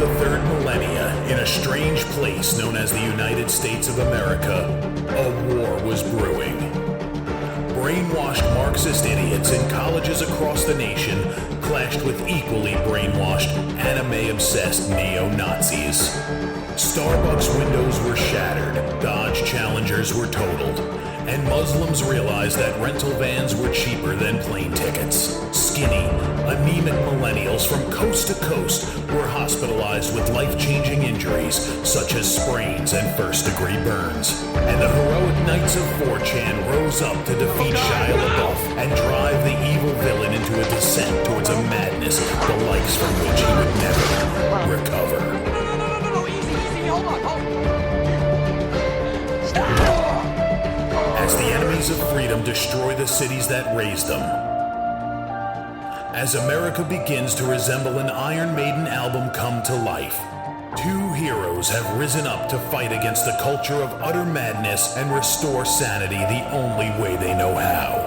the third millennia, in a strange place known as the United States of America, a war was brewing. Brainwashed Marxist idiots in colleges across the nation clashed with equally brainwashed, anime-obsessed neo-Nazis. Starbucks windows were shattered, Dodge Challengers were totaled, and Muslims realized that rental vans were cheaper than plane tickets. Skinny, anemic millennials from coast to coast were hospitalized with life-changing injuries such as sprains and first-degree burns. And the heroic knights of 4chan rose up to defeat Shia LaBeouf and drive the evil villain into a descent towards a madness the likes from which he would never recover. No, easy, hold on. As the enemies of freedom destroy the cities that raised them. As America begins to resemble an Iron Maiden album come to life, two heroes have risen up to fight against the culture of utter madness and restore sanity the only way they know how.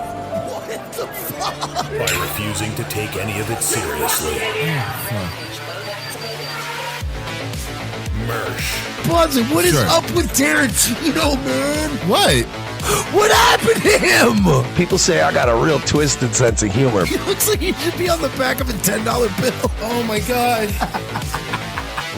What the fuck? By refusing to take any of it seriously. Mersh. Buzzin', what is up with Tarantino, man? What? What happened to him? People say I got a real twisted sense of humor. He looks like he should be on the back of a $10 bill. Oh my God.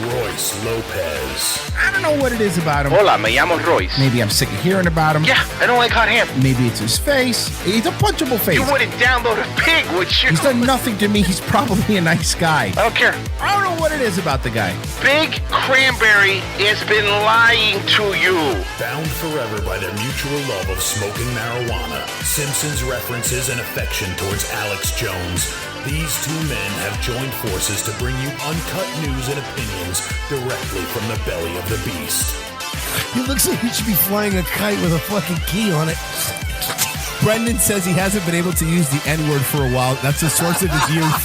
Royce Lopez. I don't know what it is about him. Hola, me llamo Royce. Maybe I'm sick of hearing about him. Yeah, I don't like hot ham. Maybe it's his face. He's a punchable face. You wouldn't download a pig, would you? He's done nothing to me. He's probably a nice guy. I don't care. I don't know what it is about the guy. Big Cranberry has been lying to you. Bound forever by their mutual love of smoking marijuana, Simpsons references and affection towards Alex Jones, these two men have joined forces to bring you uncut news and opinions directly from the belly of the beast. He looks like he should be flying a kite with a fucking key on it. Brendan says he hasn't been able to use the N-word for a while. That's the source of his youth.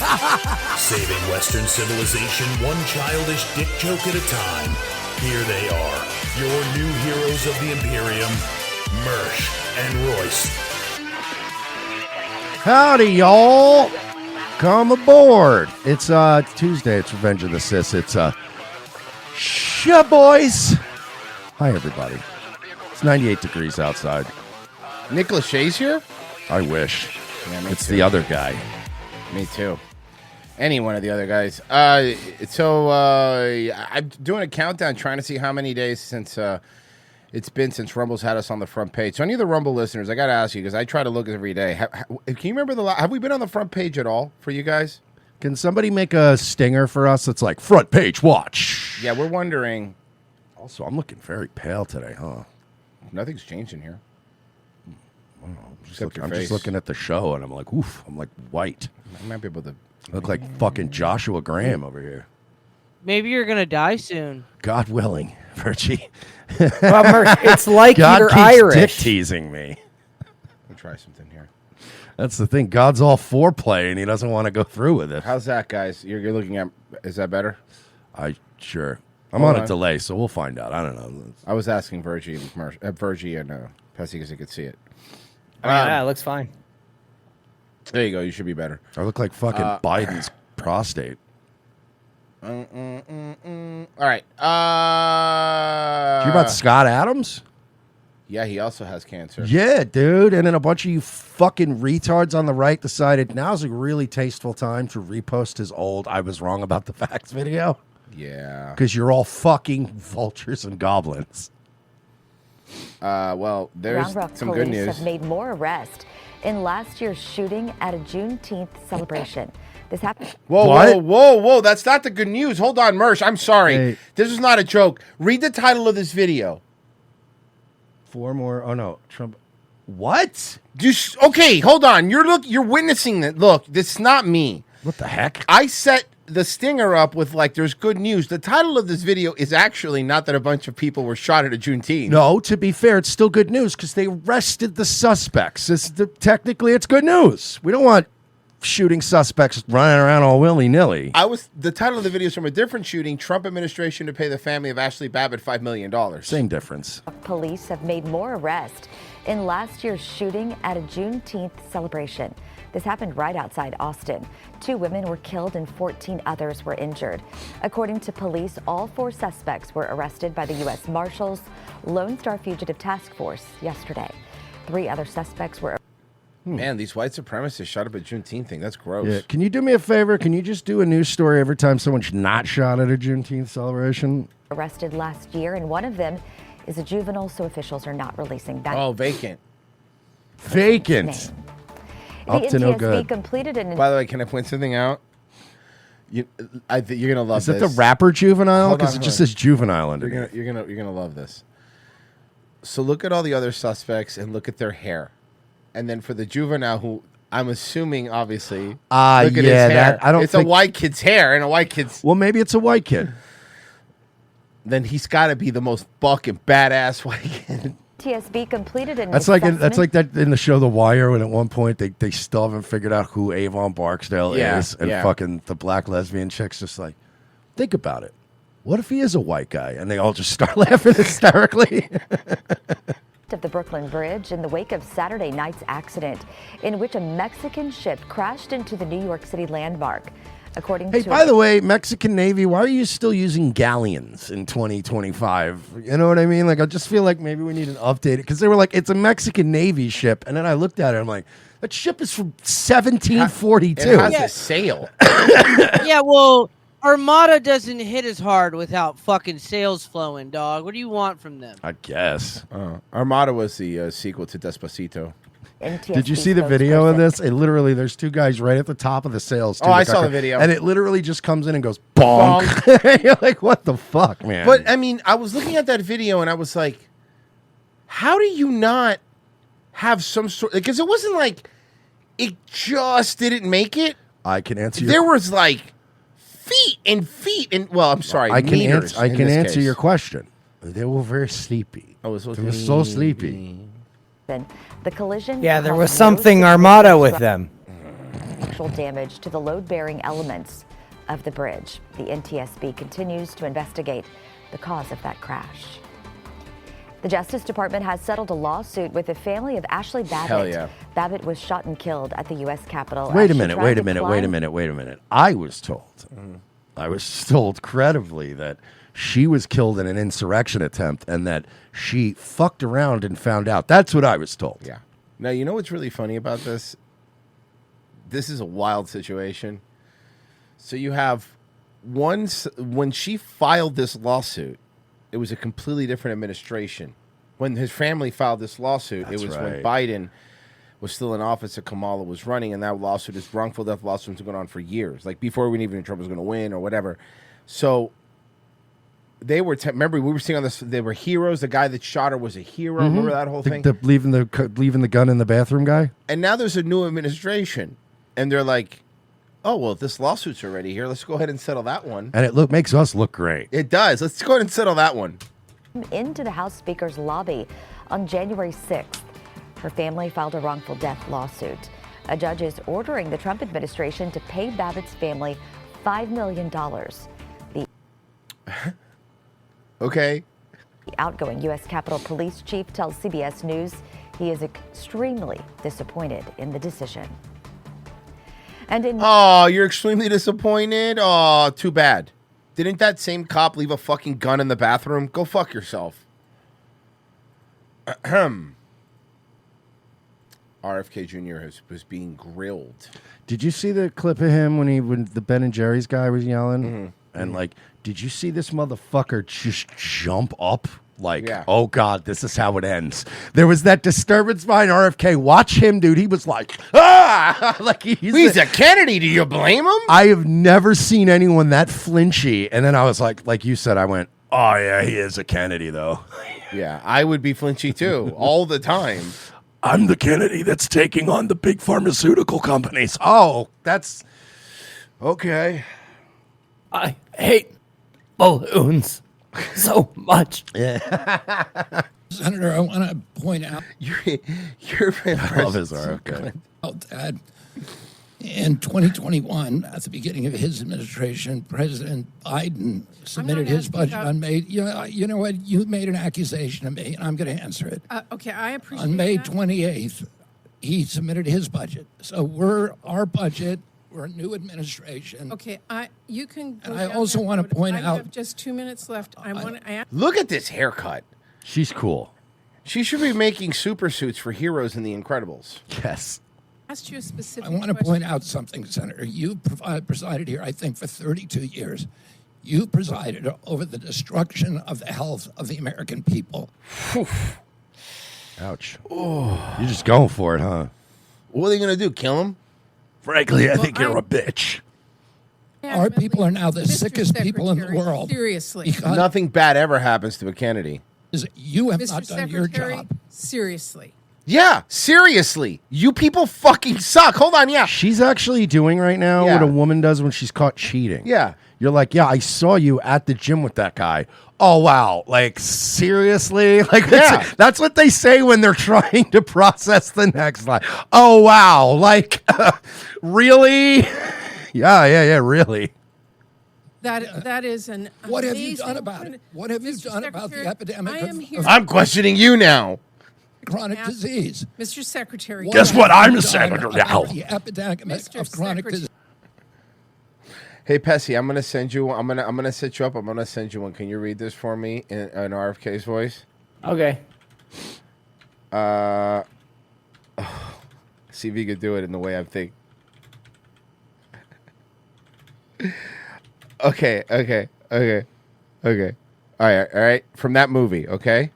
Saving Western civilization one childish dick joke at a time. Here they are, your new heroes of the Imperium, Mersh and Royce. Howdy, y'all. Come aboard. It's Tuesday. It's Revenge of the Sis. It's Shia boys. Hi, everybody. It's 98 degrees outside. Nick Lachey's here? I wish. Yeah, me It's too. the other guy. Me too. Any one of the other guys. I'm doing a countdown trying to see how many days since it's been since Rumble's had us on the front page. So any of the Rumble listeners, I got to ask you because I try to look every day. Can you remember have we been on the front page at all for you guys? Can somebody make a stinger for us that's like front page watch? Yeah, we're wondering. Also, I'm looking very pale today, huh? Nothing's changed in here. I'm Except your I'm face. just looking at the show and I'm like, oof, I'm like white. I might be able to. I look like fucking Joshua Graham over here. Maybe you're gonna die soon. God willing, Virgie. Well, it's like God you're keeps Irish. dick teasing me. Let me try something here. That's the thing. God's all foreplay, and he doesn't want to go through with it. How's that, guys? You're looking at. Is that better? Sure. I'm Hold on on. a delay, so we'll find out. I don't know. I was asking Virgie and Pessy because they could see it. Yeah, it looks fine. There you go. You should be better. I look like fucking Biden's prostate. All right. Did you hear about Scott Adams? Yeah, he also has cancer. Yeah, dude. And then a bunch of you fucking retards on the right decided now's a really tasteful time to repost his old I was wrong about the facts video. Yeah. Because you're all fucking vultures and goblins. Well, there's Round Rock some police good news. have made more arrests in last year's shooting at a Juneteenth celebration. This happened. Whoa. That's not the good news. Hold on, Mersh. I'm sorry. Hey. This is not a joke. Read the title of this video. 4 more. Oh, no. Trump. What? Okay, hold on. You're witnessing that. Look, this is not me. What the heck? I set the stinger up with there's good news. The title of this video is actually not that a bunch of people were shot at a Juneteenth. No, to be fair, it's still good news because they arrested the suspects. Technically, it's good news. We don't want shooting suspects running around all willy-nilly. The title of the video is from a different shooting. Trump administration to pay the family of Ashley Babbitt $5 million. Same difference. Police have made more arrests in last year's shooting at a Juneteenth celebration. This happened right outside Austin. 2 women were killed and 14 others were injured. According to police, all 4 suspects were arrested by the U.S. Marshals Lone Star Fugitive Task Force yesterday. 3 other suspects were. Man, these white supremacists shot up a Juneteenth thing. That's gross. Yeah. Can you do me a favor? Can you just do a news story every time someone's not shot at a Juneteenth celebration? Arrested last year, and one of them is a juvenile, so officials are not releasing that. Oh, vacant. Vacant. Up to no good. Completed an. By the way, can I point something out? I think you're gonna love Is this. that the rapper Juvenile? Hold on, Because it just says Juvenile underneath. You're gonna love this. So look at all the other suspects and look at their hair, and then for the juvenile, who I'm assuming obviously, look at his hair. that I don't. It's a white kid's hair and a white kid's. Well, maybe it's a white kid. Then he's got to be the most bucking badass white kid. TSB completed an. That's like that in the show The Wire when at one point they still haven't figured out who Avon Barksdale is, and fucking the black lesbian chick's just like, think about it. What if he is a white guy? And they all just start laughing hysterically. Of the Brooklyn Bridge in the wake of Saturday night's accident in which a Mexican ship crashed into the New York City landmark. According Hey, to by the way, Mexican Navy, why are you still using galleons in 2025? You know what I mean? Like, I just feel like maybe we need an update. Because they were like, it's a Mexican Navy ship. And then I looked at it, I'm like, that ship is from 1742. It has a sail. Yeah, well, Armada doesn't hit as hard without fucking sails flowing, dog. What do you want from them? I guess. Armada was the sequel to Despacito. Did you see the video of this? It literally, there's 2 guys right at the top of the sails. Oh, I saw the video. And it literally just comes in and goes, bonk. You're like, what the fuck, man? But, I mean, I was looking at that video and I was like, how do you not have some sort... Because it wasn't like it just didn't make it. I can answer There was like feet and... Well, I'm sorry, I can meters I in can this answer case. your question. They were very sleepy. I was so They were so sleepy. the collision. Yeah, there was caused no something Armada with them. Actual damage to the load-bearing elements of the bridge. The NTSB continues to investigate the cause of that crash. The Justice Department has settled a lawsuit with the family of Ashley Babbitt. Hell yeah. Babbitt was shot and killed at the U.S. Capitol. Wait as a she minute, tried wait to a minute, climb- wait a minute, wait a minute. I was told credibly that she was killed in an insurrection attempt and that she fucked around and found out. That's what I was told. Yeah. Now, you know what's really funny about this? This is a wild situation. So you have when she filed this lawsuit, it was a completely different administration. When his family filed this lawsuit, That's it was right. when Biden was still in office and Kamala was running, and that lawsuit, this wrongful death lawsuit, was going on for years, like before we even Trump was going to win or whatever. So they were, remember, we were seeing on this, they were heroes. The guy that shot her was a hero. Remember that whole thing? The leaving the gun in the bathroom guy? And now there's a new administration, and they're like, oh, well, this lawsuit's already here. Let's go ahead and settle that one. And it makes us look great. It does. Let's go ahead and settle that one. Into the House Speaker's lobby on January 6th. Her family filed a wrongful death lawsuit. A judge is ordering the Trump administration to pay Babbitt's family $5 million. Okay. The outgoing U.S. Capitol Police Chief tells CBS News he is extremely disappointed in the decision. And in Oh, you're extremely disappointed? Oh, too bad. Didn't that same cop leave a fucking gun in the bathroom? Go fuck yourself. Ahem. RFK Jr. was being grilled. Did you see the clip of him when the Ben and Jerry's guy was yelling? And like, did you see this motherfucker just jump up? Like, Yeah. oh God, this is how it ends. There was that disturbance behind RFK. Watch him, dude. He was like, ah! Like He's a Kennedy. Do you blame him? I have never seen anyone that flinchy. And then I was like you said, I went, oh yeah, he is a Kennedy though. Yeah, I would be flinchy too, all the time. I'm the Kennedy that's taking on the big pharmaceutical companies. Oh, that's okay. I hate balloons so much. Senator, I want to point out. You're I love his RFK. That In 2021, at the beginning of his administration, President Biden submitted his budget on May. You know what? You made an accusation of me, and I'm going to answer it. Okay, I appreciate On May that. 28th, he submitted his budget. So our budget. We're a new administration. Okay, you can. Go And I down also that want to road. point I out. have just 2 minutes left. Look at this haircut. She's cool. She should be making super suits for heroes in The Incredibles. Yes. asked you a specific I want to question. point out something, Senator. You presided here, I think, for 32 years. You presided over the destruction of the health of the American people. Ouch. Oh. You're just going for it, huh? What are they going to do? Kill him? Frankly, I think you're a bitch. Our people are now the Mr. sickest people in the Secretary, world. Seriously. Nothing bad ever happens to a Kennedy. You have Mr. not done your Secretary, job. seriously. Yeah, seriously. You people fucking suck. Hold on, yeah. She's actually doing right now Yeah. what a woman does when she's caught cheating. Yeah. You're like, yeah, I saw you at the gym with that guy. Oh, wow. Like, seriously? Like, that's what they say when they're trying to process the next line. Oh, wow. Like, really? Yeah, really. That is an What have you amazing done about it? What have you Mr. done about the Secretary, epidemic I am of- here of I'm questioning you now. chronic disease? Mr. Secretary. Guess what? I'm the senator about now. The epidemic Mr. of chronic Secretary. disease. Hey, Pessy, I'm gonna send you. I'm gonna set you up. I'm gonna send you one. Can you read this for me in RFK's voice? Okay. See if you could do it in the way I think. Okay. All right. From that movie, okay?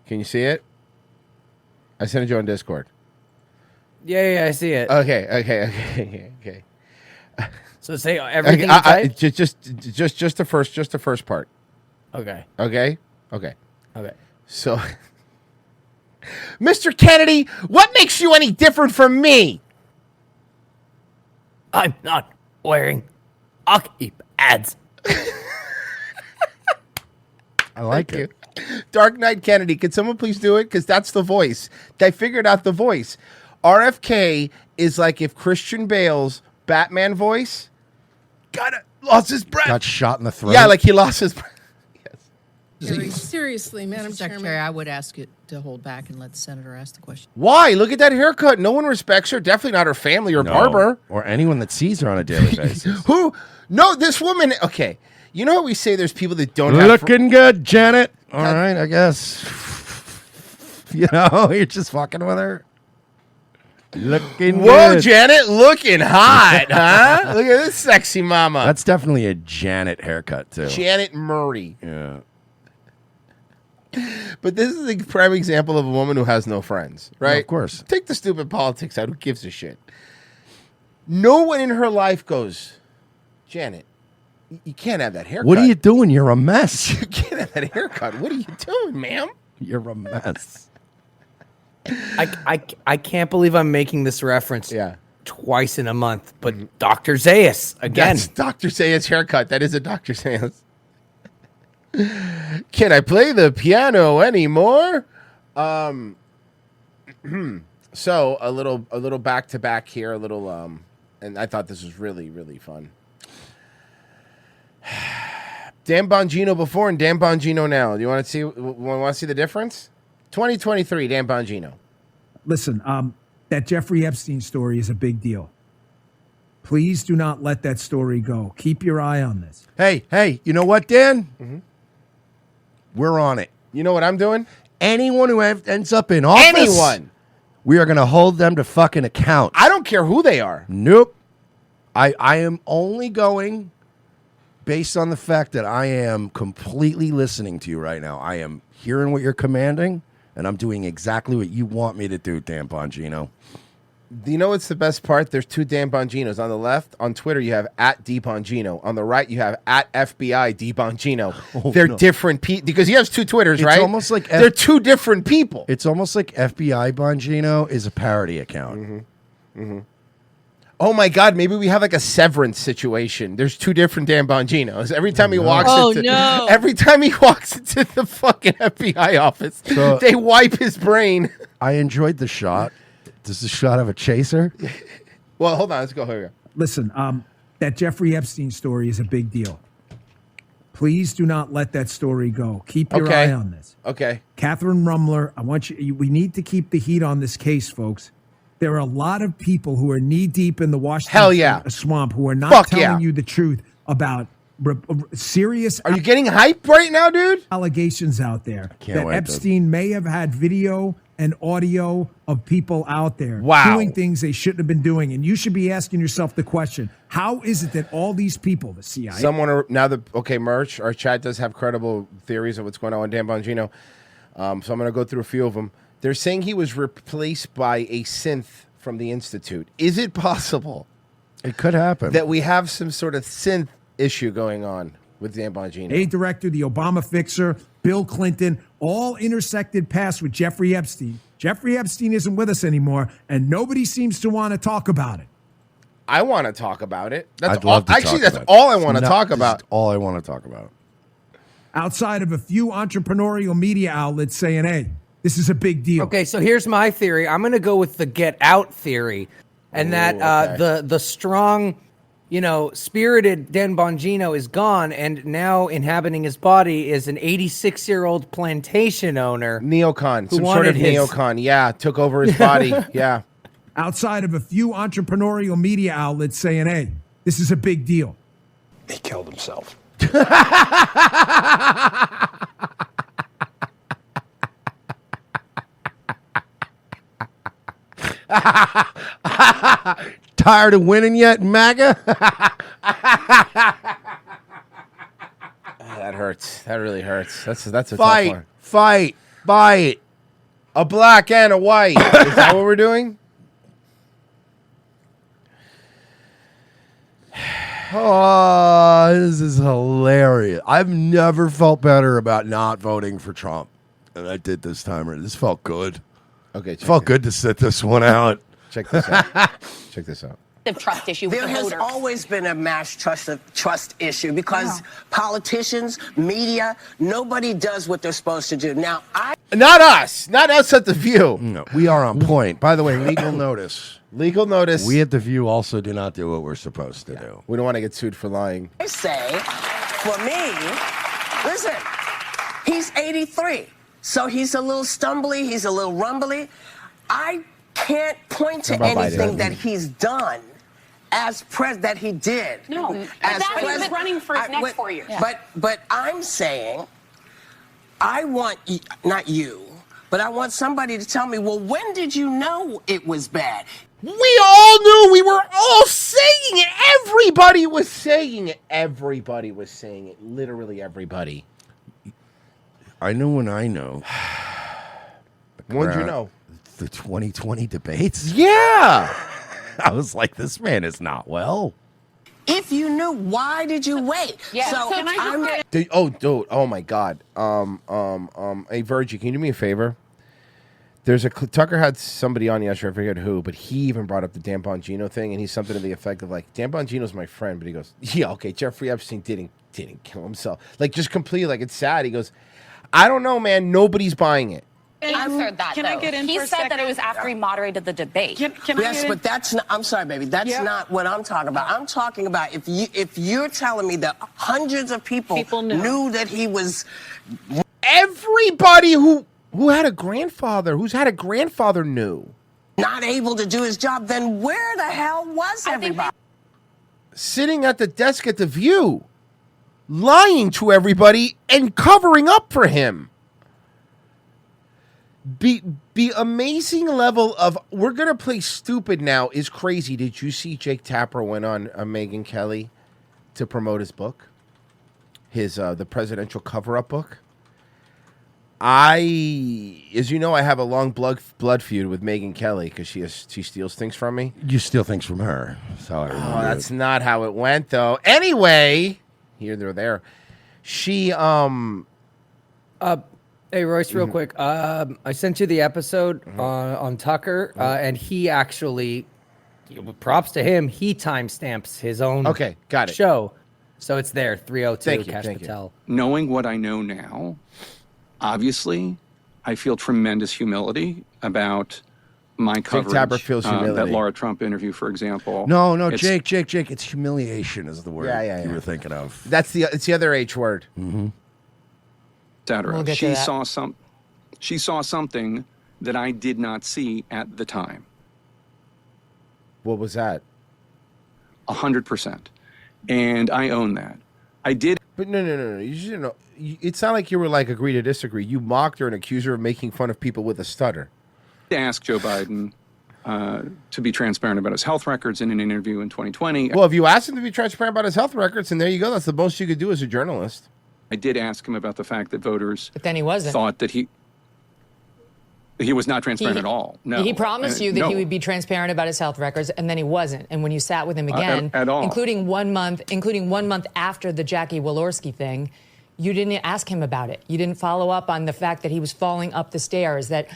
Can you see it? I sent it you on Discord. Yeah, I see it. Okay. So say everything you typed? Just the first part. Okay. Okay. So, Mr. Kennedy, what makes you any different from me? I'm not wearing hockey pads. I like it. Dark Knight Kennedy, can someone please do it? Because that's the voice. I figured out the voice. RFK is like if Christian Bale's Batman voice lost his breath. Got shot in the throat. Yeah, like he lost his breath. Seriously, Madam Secretary, Chairman. I would ask it to hold back and let the senator ask the question. Why? Look at that haircut. No one respects her. Definitely not her family or barber. Or anyone that sees her on a daily basis. Who? No, this woman. Okay. You know how we say there's people that don't have... Looking good, Janet. All right, I guess. You know, you're just fucking with her. Looking Whoa, good. Janet, looking hot, huh? Look at this sexy mama. That's definitely a Janet haircut, too. Janet Murray. Yeah. But this is a prime example of a woman who has no friends, right? of course. Take the stupid politics out. Who gives a shit? No one in her life goes, Janet, you can't have that haircut. What are you doing? You're a mess. You can't have that haircut. What are you doing, ma'am? You're a mess. I can't believe I'm making this reference Yeah. twice in a month, but Dr. Zayas again. That's Dr. Zayas' haircut. That is a Dr. Zayas. Can I play the piano anymore? So a little back to back here, and I thought this was really, really fun. Dan Bongino before and Dan Bongino now. Do you want to see the difference? 2023, Dan Bongino. Listen, that Jeffrey Epstein story is a big deal. Please do not let that story go. Keep your eye on this. Hey, you know what, Dan? We're on it. You know what I'm doing? Anyone who ends up in office, Anyone. we are going to hold them to fucking account. I don't care who they are. Nope. I am only going based on the fact that I am completely listening to you right now. I am hearing what you're commanding, and I'm doing exactly what you want me to do, Dan Bongino. Do you know what's the best part? There's two Dan Bonginos. On the left, on Twitter, you have @DBongino. On the right, you have @FBI DBongino. They're different people because he has two Twitters, It's right? almost like they're two different people. It's almost like FBI Bongino is a parody account. Oh my God! Maybe we have like a Severance situation. There's two different Dan Bonginos. Every time he walks into the fucking FBI office, So- they wipe his brain. I enjoyed the shot This is a shot of a chaser. Well, hold on. Let's go here. Listen, that Jeffrey Epstein story is a big deal. Please do not let that story go. Keep your eye on this. Okay. Catherine Rumler, I want you. We need to keep the heat on this case, folks. There are a lot of people who are knee deep in the Washington swamp who are not telling you the truth about serious. Are you getting hype right now, dude? Allegations out there that wait, Epstein may have had video and audio of people out there doing things they shouldn't have been doing. And you should be asking yourself the question, how is it that all these people, the CIA... Merch, our chat does have credible theories of what's going on with Dan Bongino. So I'm going to go through a few of them. They're saying he was replaced by a synth from the Institute. Is it possible? It could happen. That we have some sort of synth issue going on with Dan Bongino. Aid director, the Obama fixer, Bill Clinton, all intersected paths with Jeffrey Epstein. Jeffrey Epstein isn't with us anymore, and nobody seems to want to talk about it. I want to talk about it. I'd love to Actually, talk that's about it. all I want to talk about. That's all I want to talk about. Outside of a few entrepreneurial media outlets saying, hey, this is a big deal. Okay, so here's my theory. I'm going to go with the get out theory, and the strong, spirited Dan Bongino is gone, and now inhabiting his body is an 86-year-old plantation owner. Neocon, some sort of neocon. Yeah, took over his body. Yeah. Outside of a few entrepreneurial media outlets saying, hey, this is a big deal. He killed himself. Tired of winning yet, MAGA? That hurts. That really hurts. That's a tough one. Fight. A black and a white. Is that what we're doing? Oh, this is hilarious. I've never felt better about not voting for Trump than I did this time. This felt good. Okay. It felt good to sit this one out. Check this out. Check this out. Trust issue. There has always been a mass trust issue because politicians, media, nobody does what they're supposed to do. Now, Not us at The View. No, we are on point. By the way, legal notice. Legal notice. We at The View also do not do what we're supposed to do. We don't want to get sued for lying. I say, for me, listen, he's 83, so he's a little stumbly, he's a little rumbly. I can't point to anything that he's done as that he did. No, as that he's running for his next 4 years. But I'm saying, I want not you, but I want somebody to tell me. Well, when did you know it was bad? We all knew. We were all saying it. Everybody was saying it. Everybody was saying it. Literally everybody. I know when I know. When did you know? The 2020 debates? Yeah. I was like, this man is not well. If you knew, why did you wait? Yeah. So can I just get Dude, oh my God. Hey, Virgie, can you do me a favor? There's Tucker had somebody on yesterday, I forget who, but he even brought up the Dan Bongino thing, and he's something to the effect of like, Dan Bongino's my friend, but he goes, yeah, okay, Jeffrey Epstein didn't kill himself. Like, just completely, like, it's sad. He goes, I don't know, man, nobody's buying it. answered that, Can though. I get in He for a said that second? it was after he moderated the debate. Yes, but that's not, I'm sorry, baby. That's not what I'm talking about. I'm talking about if you're telling me that hundreds of people knew that he was. Everybody who had a grandfather, who's had a grandfather knew. Not able to do his job, then where the hell was everybody? Sitting at the desk at The View, lying to everybody and covering up for him. The amazing level of we're gonna play stupid now is crazy. Did you see Jake Tapper went on Megyn Kelly to promote his book, his the presidential cover-up book? As you know, I have a long blood feud with Megyn Kelly because she steals things from me. You steal things from her. That's how I remember. Oh, that's not how it went, though. Anyway, here they're there. She Hey Royce, real quick. I sent you the episode on Tucker, and he actually, props to him, he timestamps his own got it. show. So it's there, 302 Thank you, Cash thank you. Patel. Knowing what I know now, obviously, I feel tremendous humility about my coverage. Tapper feels that humility. Laura Trump interview, for example. No, It's- Jake. It's humiliation is the word you were thinking of. It's the other H word. Mm-hmm. Etc. We'll get to She that. saw something that I did not see at the time. What was that? 100%. And I own that. I did. But no. You should know. It's not like you were like agree to disagree. You mocked her and accused her of making fun of people with a stutter. Ask Joe Biden to be transparent about his health records in an interview in 2020. Well, if you asked him to be transparent about his health records, and there you go. That's the most you could do as a journalist. I did ask him about the fact that voters But then he wasn't. thought that he was not transparent at all. No. He promised you that no. he would be transparent about his health records, and then he wasn't. And when you sat with him again, at all. including 1 month after the Jackie Walorski thing, you didn't ask him about it. You didn't follow up on the fact that he was falling up the stairs, that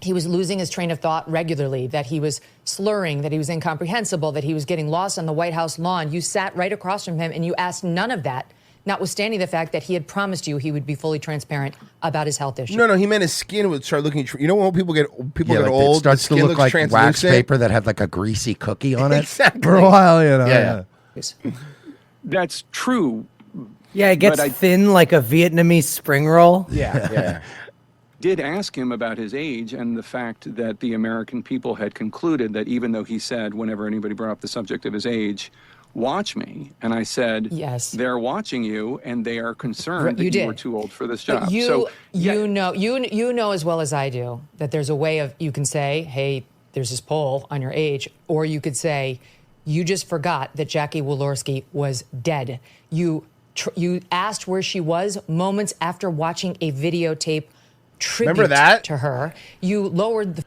he was losing his train of thought regularly, that he was slurring, that he was incomprehensible, that he was getting lost on the White House lawn. You sat right across from him and you asked none of that, notwithstanding the fact that he had promised you he would be fully transparent about his health issues. No, he meant his skin would start looking. You know when people get Like old, it starts the to skin look looks like wax translucent? paper that had like a greasy cookie on it Exactly. for a while. Yeah. That's true. Yeah, it gets But I- thin like a Vietnamese spring roll. Yeah. Did ask him about his age and the fact that the American people had concluded that even though he said whenever anybody brought up the subject of his age, watch me. And I said, yes, they're watching you and they are concerned that You you did. were too old for this But job. you know as well as I do that there's a way of, you can say, hey, there's this poll on your age, or you could say, you just forgot that Jackie Walorski was dead. You asked where she was moments after watching a videotape tribute Remember that? to her. You lowered the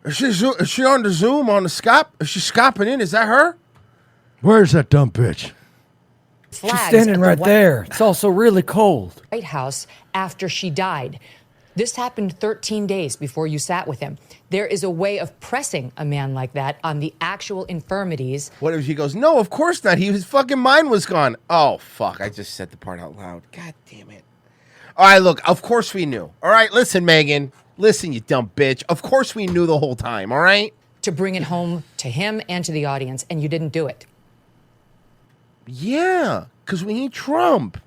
Is she on the Zoom on the Skype? Is she Skyping in? Is that her? Where's that dumb bitch? flags She's standing at the right White- there. It's also really cold. White House after she died. This happened 13 days before you sat with him. There is a way of pressing a man like that on the actual infirmities. What if he goes, no, of course not. His fucking mind was gone. Oh, fuck. I just said the part out loud. God damn it. All right, look, of course we knew. All right, listen, Megan. Listen, you dumb bitch. Of course we knew the whole time, all right? To bring it home to him and to the audience, and you didn't do it. Yeah, because we need Trump.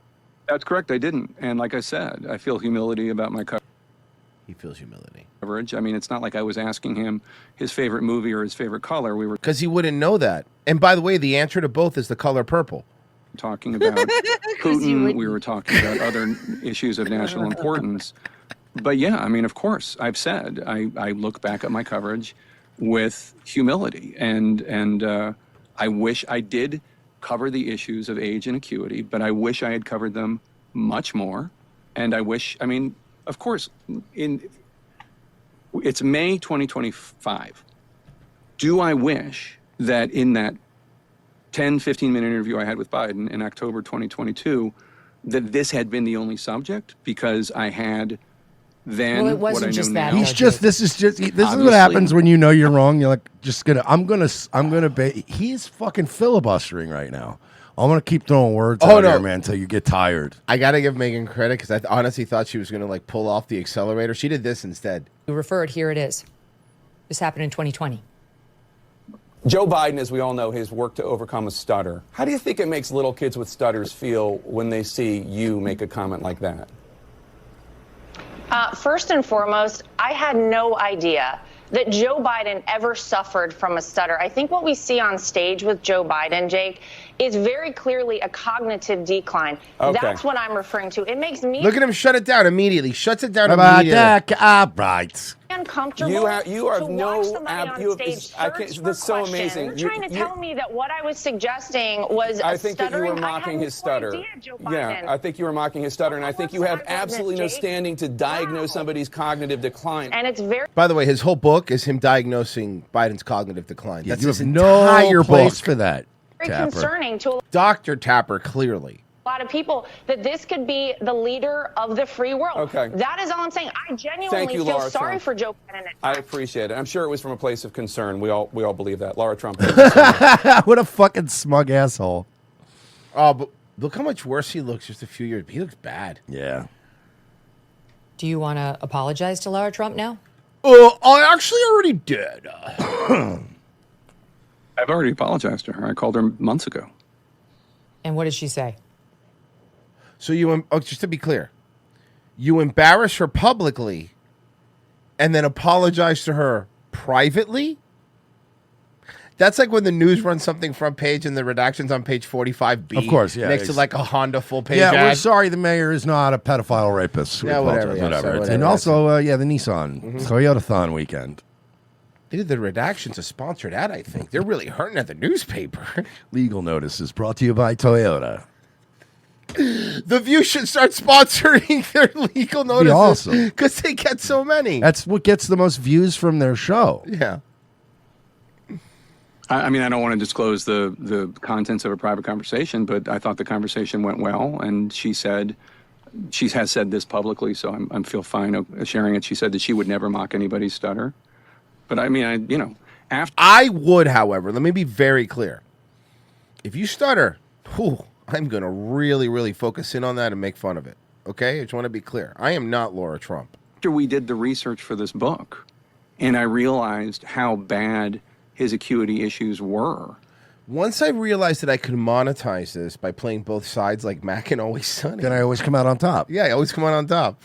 That's correct. I didn't. And like I said, I feel humility about my coverage. He feels humility. I mean, it's not like I was asking him his favorite movie or his favorite color. We were Because he wouldn't know that. And by the way, the answer to both is the color purple. talking about Putin. We were talking about other issues of national importance. But yeah, I mean, of course, I've said I look back at my coverage with humility, and I wish I did cover the issues of age and acuity, but I wish I had covered them much more. And I wish, I mean, of course, it's May 2025. Do I wish that in that 10, 15-minute interview I had with Biden in October 2022, that this had been the only subject? Because I had then Well, it wasn't what I know just now. that, This is what Obviously. happens when you know you're wrong. You're like, I'm gonna he's fucking filibustering right now. I'm gonna keep throwing words out here, man, until you get tired. I got to give Megan credit because I honestly thought she was going to like pull off the accelerator. She did this instead. You referred, here it is. This happened in 2020. Joe Biden, as we all know, has worked to overcome a stutter. How do you think it makes little kids with stutters feel when they see you make a comment like that? First and foremost, I had no idea that Joe Biden ever suffered from a stutter. I think what we see on stage with Joe Biden, Jake, is very clearly a cognitive decline. Okay. That's what I'm referring to. It makes me Look at him shut it down immediately. Shuts it down About immediately. that, right. uncomfortable You are to no watch somebody on stage I can't, search this is for so questions. amazing. You're trying to tell me that what I was suggesting was I a think that you were stuttering. mocking his stutter. Biden. I think you were mocking his stutter, and I think you have absolutely no standing to diagnose somebody's cognitive decline. And it's very By the way, his whole book is him diagnosing Biden's cognitive decline. That's you his have no entire place book. for that. very concerning to a Dr. Tapper, clearly. lot of people that this could be the leader of the free world. Okay. That is all I'm saying. I genuinely Thank you, feel Laura sorry Trump. for Joe Biden. I appreciate it. I'm sure it was from a place of concern. We all believe that. Laura Trump. What a fucking smug asshole. Oh, but look how much worse he looks just a few years. He looks bad. Yeah. Do you want to apologize to Lara Trump now? I actually already did. I've already apologized to her. I called her months ago. And what did she say? So just to be clear, you embarrass her publicly and then apologize to her privately? That's like when the news runs something front page and the redaction's on page 45B. Of course, yeah. Next to like a Honda full page Yeah, we're ad. sorry the mayor is not a pedophile rapist. We Yeah, whatever, apologize, yeah, so whatever, And yeah, also, the Nissan Toyota-thon weekend. They did the redaction's a sponsored ad, I think. They're really hurting at the newspaper. Legal notice is brought to you by Toyota. The View should start sponsoring their legal That'd be notices awesome. because they get so many. That's what gets the most views from their show. Yeah. I mean, I don't want to disclose the contents of a private conversation, but I thought the conversation went well, and she has said this publicly, so I feel fine sharing it. She said that she would never mock anybody's stutter. But I mean, after I would, however, let me be very clear. If you stutter, I'm going to really, really focus in on that and make fun of it. Okay? I just want to be clear. I am not Laura Trump. After we did the research for this book, and I realized how bad his acuity issues were. Once I realized that I could monetize this by playing both sides like Mac and Always Sunny. Then I always come out on top. Yeah, I always come out on top.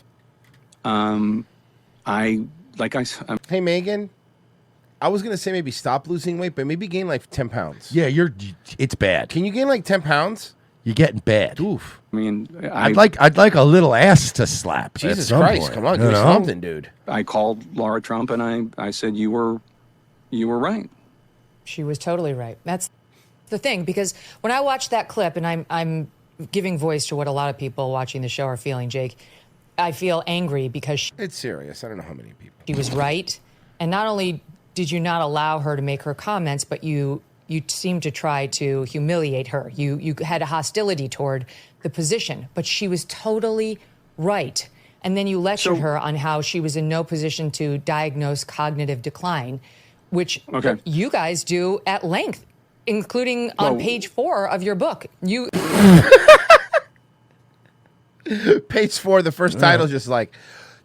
Hey, Megan, I was going to say maybe stop losing weight, but maybe gain like 10 pounds. Yeah, it's bad. Can you gain like 10 pounds? You're getting bad. Oof. I mean, I'd like a little ass to slap. at Jesus some Christ, point, come on, you give me know? something, dude. I called Laura Trump and I said, you were right. She was totally right. That's the thing, because when I watched that clip, and I'm giving voice to what a lot of people watching the show are feeling, Jake, I feel angry because it's serious. I don't know how many people. She was right, and not only did you not allow her to make her comments, but you seemed to try to humiliate her. You had a hostility toward the position, but she was totally right. And then you lectured her on how she was in no position to diagnose cognitive decline, which you guys do at length, including on page 4 of your book. You Page 4, the first title is just like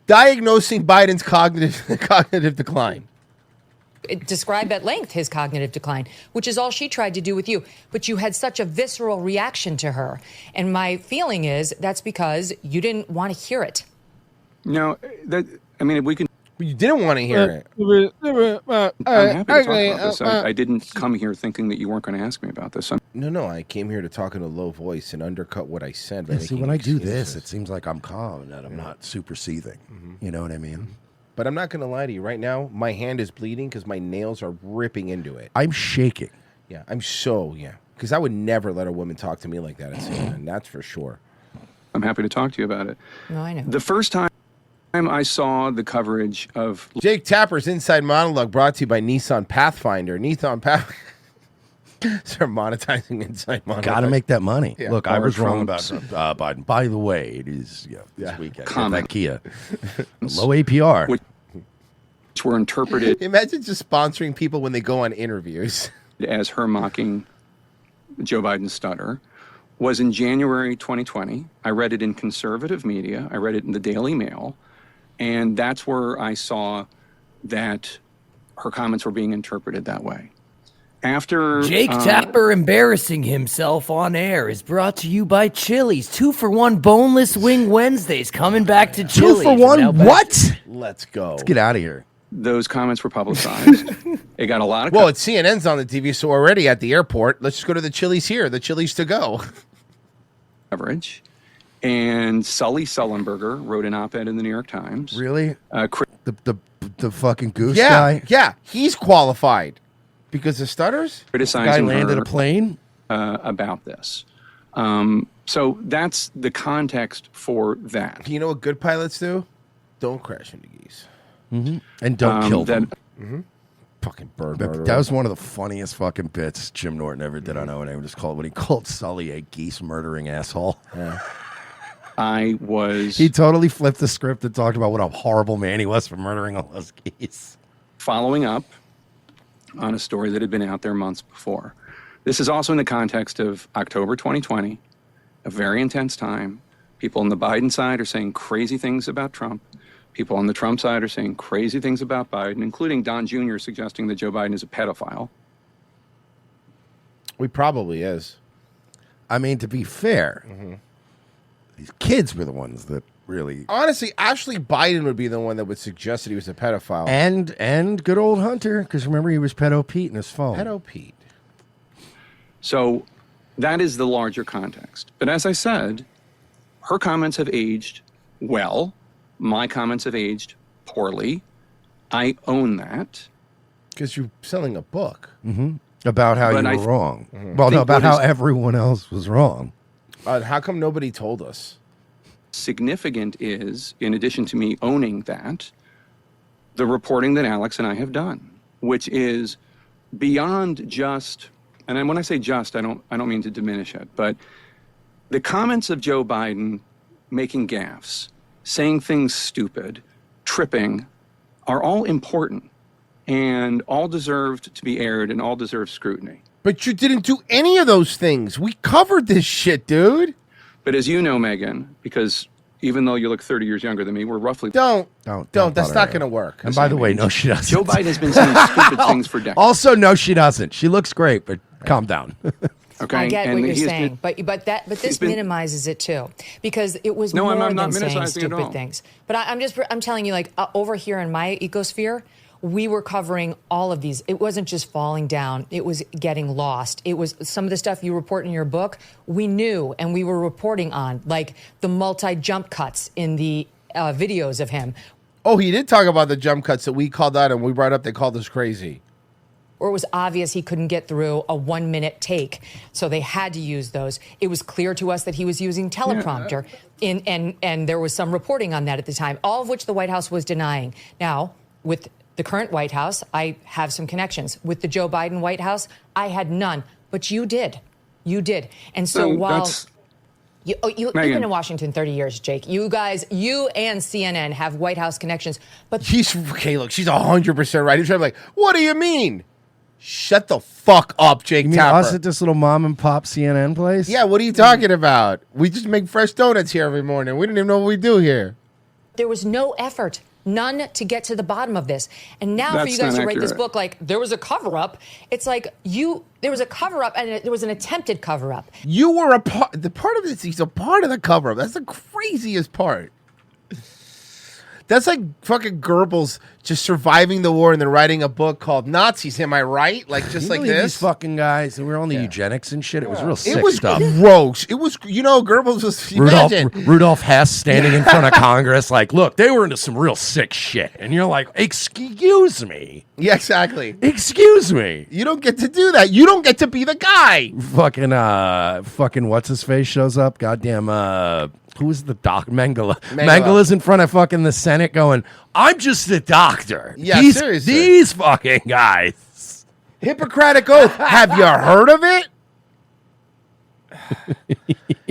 diagnosing Biden's cognitive decline. Describe at length his cognitive decline, which is all she tried to do with you. But you had such a visceral reaction to her. And my feeling is that's because you didn't want to hear it. No, if we can. You didn't want to hear it. I'm happy to talk about this. I didn't come here thinking that you weren't going to ask me about this. No, I came here to talk in a low voice and undercut what I said. Yeah, see, when I do this, it seems like I'm calm and that I'm not super seething. You know what I mean? But I'm not going to lie to you. Right now, my hand is bleeding because my nails are ripping into it. I'm shaking. Yeah, because I would never let a woman talk to me like that at CNN. That's for sure. I'm happy to talk to you about it. No, I know. The first time I saw the coverage of Jake Tapper's Inside Monologue brought to you by Nissan Pathfinder. Nissan Pathfinder. Start monetizing Inside Monologue. Got to make that money. Yeah. Look, I was wrong Trump's- about Biden. By the way, it is this weekend. Get Comment. that Kia. Low APR. which were interpreted Imagine just sponsoring people when they go on interviews. as her mocking Joe Biden's stutter, was in January 2020. I read it in conservative media. I read it in the Daily Mail. And that's where I saw that her comments were being interpreted that way. After Jake Tapper embarrassing himself on air is brought to you by Chili's. 2-for-1 boneless wing Wednesdays coming back to Chili's. 2-for-1 what? Let's go. Let's get out of here. Those comments were publicized. It got a lot of Well, it's CNN's on the TV, so we're already at the airport. Let's just go to the Chili's here, the Chili's to go. coverage. And Sully Sullenberger wrote an op-ed in the New York Times. Really? The fucking goose Yeah, guy? yeah, he's qualified because of stutters. Criticizing Guy landed her, a plane? About this. So that's the context for that. You know what good pilots do? Don't crash into geese. Mm-hmm. And don't kill them. Fucking bird That murderer. was one of the funniest fucking bits Jim Norton ever did. I know what I just called when he called Sully a geese murdering asshole. Yeah. He totally flipped the script and talked about what a horrible man he was for murdering all those geese. Following up on a story that had been out there months before. This is also in the context of October 2020, a very intense time. People on the Biden side are saying crazy things about Trump. People on the Trump side are saying crazy things about Biden, including Don Jr. suggesting that Joe Biden is a pedophile. We probably is. I mean, to be fair, these kids were the ones that really. Honestly, actually, Biden would be the one that would suggest that he was a pedophile. And good old Hunter, because remember he was Pedo Pete in his phone. Pedo Pete. So that is the larger context. But as I said, her comments have aged well. My comments have aged poorly. I own that. Because you're selling a book. About how But you I were wrong. Mhm. Well, no, Think about what how is- everyone else was wrong. How come nobody told us? Significant is, in addition to me owning that, the reporting that Alex and I have done, which is beyond just, and when I say just, I don't mean to diminish it, but the comments of Joe Biden making gaffes, saying things stupid, tripping, are all important and all deserved to be aired and all deserve scrutiny. But you didn't do any of those things. We covered this shit, dude. But as you know, Megan, because even though you look 30 years younger than me, we're roughly... Don't. That's not going to work. And by the way, no, she doesn't. Joe Biden has been saying stupid things for decades. Also, no, she doesn't. She looks great, but calm down. Okay, I get and what you're he has saying, been- but this been- minimizes it too, because it was No, more I'm not than saying minimizing at stupid all. things. But I'm telling you, like over here in my ecosphere, we were covering all of these. It wasn't just falling down; it was getting lost. It was some of the stuff you report in your book. We knew, and we were reporting on, like the multi-jump cuts in the videos of him. Oh, he did talk about the jump cuts that we called out and we brought up. They called us crazy. Or it was obvious he couldn't get through a 1-minute take, so they had to use those. It was clear to us that he was using teleprompter, and there was some reporting on that at the time, all of which the White House was denying. Now, with the current White House, I have some connections. With the Joe Biden White House, I had none, but you did. You did. And so while... You've been in Washington 30 years, Jake. You guys, you and CNN have White House connections, but... She's 100% right. He's like, what do you mean? Shut the fuck up, Jake You mean Tapper. us at this little mom and pop CNN place? Yeah, what are you talking about? We just make fresh donuts here every morning. We don't even know what we do here. There was no effort, none, to get to the bottom of this. And now for That's you guys not to write this accurate. book like there was a cover-up, it's like there was a cover-up and there was an attempted cover-up. You were the part of this. He's a part of the cover-up. That's the craziest part. That's like fucking Goebbels just surviving the war and then writing a book called Nazis. Am I right? Like just You like believe this. These fucking guys, and we were on the eugenics and shit. It was real sick It was stuff. gross. It was, Goebbels was. Imagine. Rudolph Hess standing in front of Congress, like, look, they were into some real sick shit, and you're like, excuse me, Yeah, exactly. excuse me. You don't get to do that. You don't get to be the guy. Fucking what's his face shows up. Goddamn, who's the doc? Mengele. Mengele. Mengele's in front of fucking the Senate, going, I'm just a doctor. Yeah, seriously. These fucking guys. Hippocratic Oath. Have you heard of it?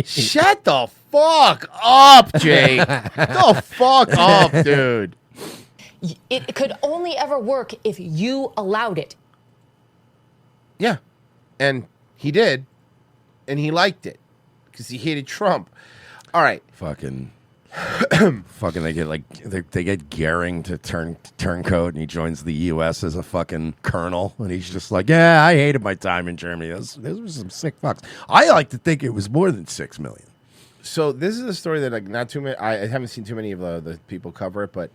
Shut the fuck up, Jake. The fuck up, dude. It could only ever work if you allowed it. Yeah. And he did. And he liked it. Because he hated Trump. All right. Fucking they get like they get Goering to turncoat, and he joins the U.S. as a fucking colonel, and he's just like, yeah, I hated my time in Germany. Those were some sick fucks. I like to think it was more than 6 million. So this is a story that like not too many. I haven't seen too many of the people cover it, but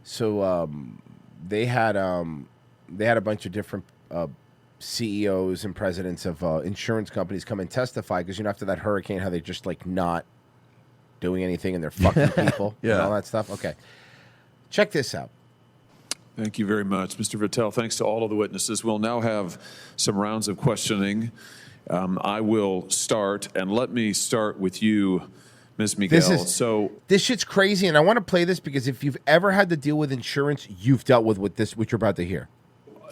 so they had a bunch of different CEOs and presidents of insurance companies come and testify because after that hurricane, how they just like not doing anything and they're fucking people and all that stuff. Okay, check this out. Thank you very much, Mr. Vitale. Thanks to all of the witnesses. We'll now have some rounds of questioning. I will start, and let me start with you, Ms. Miguel. This shit's crazy, and I want to play this because if you've ever had to deal with insurance, you've dealt with what you're about to hear.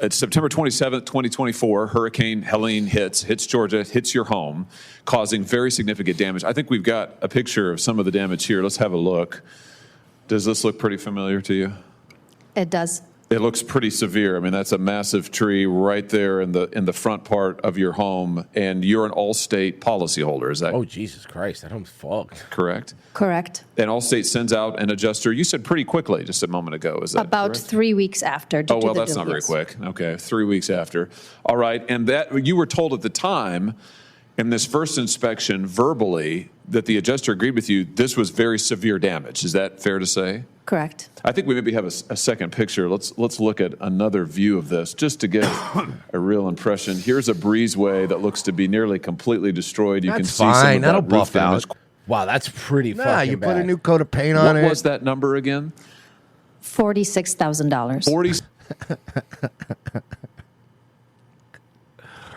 It's September 27th, 2024. Hurricane Helene hits Georgia, hits your home, causing very significant damage. I think we've got a picture of some of the damage here. Let's have a look. Does this look pretty familiar to you? It does. It looks pretty severe. I mean, that's a massive tree right there in the front part of your home, and you're an Allstate policyholder. Is that? Oh, Jesus Christ, that home's fogged. Correct. Correct. And Allstate sends out an adjuster. You said pretty quickly just a moment ago. Is that About correct? 3 weeks after. Oh, well, that's not very quick. Okay, 3 weeks after. All right, and that you were told at the time in this first inspection verbally that the adjuster agreed with you this was very severe damage. Is that fair to say? Correct. I think we maybe have a second picture. Let's look at another view of this just to get a real impression. Here's a breezeway that looks to be nearly completely destroyed. You can see some fine. of That'll that roof buff out. damage. Wow, that's pretty Nah, fucking you bad. put a new coat of paint on it. What was that number again? $46,000. 40.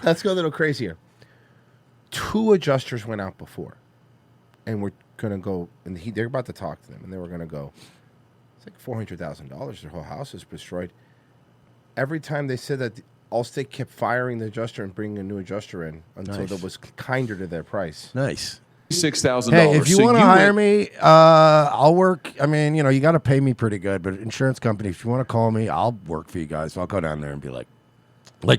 Let's go a little crazier. 2 adjusters went out before, and we're gonna go, and they're about to talk to them, and they were gonna go. It's like $400,000. Their whole house is destroyed. Every time they said that, Allstate kept firing the adjuster and bringing a new adjuster in until Nice. that was kinder to their price. Nice. $6,000. Hey, if you want to hire me, I'll work. I mean, you got to pay me pretty good, but insurance company, if you want to call me, I'll work for you guys. I'll go down there and be like,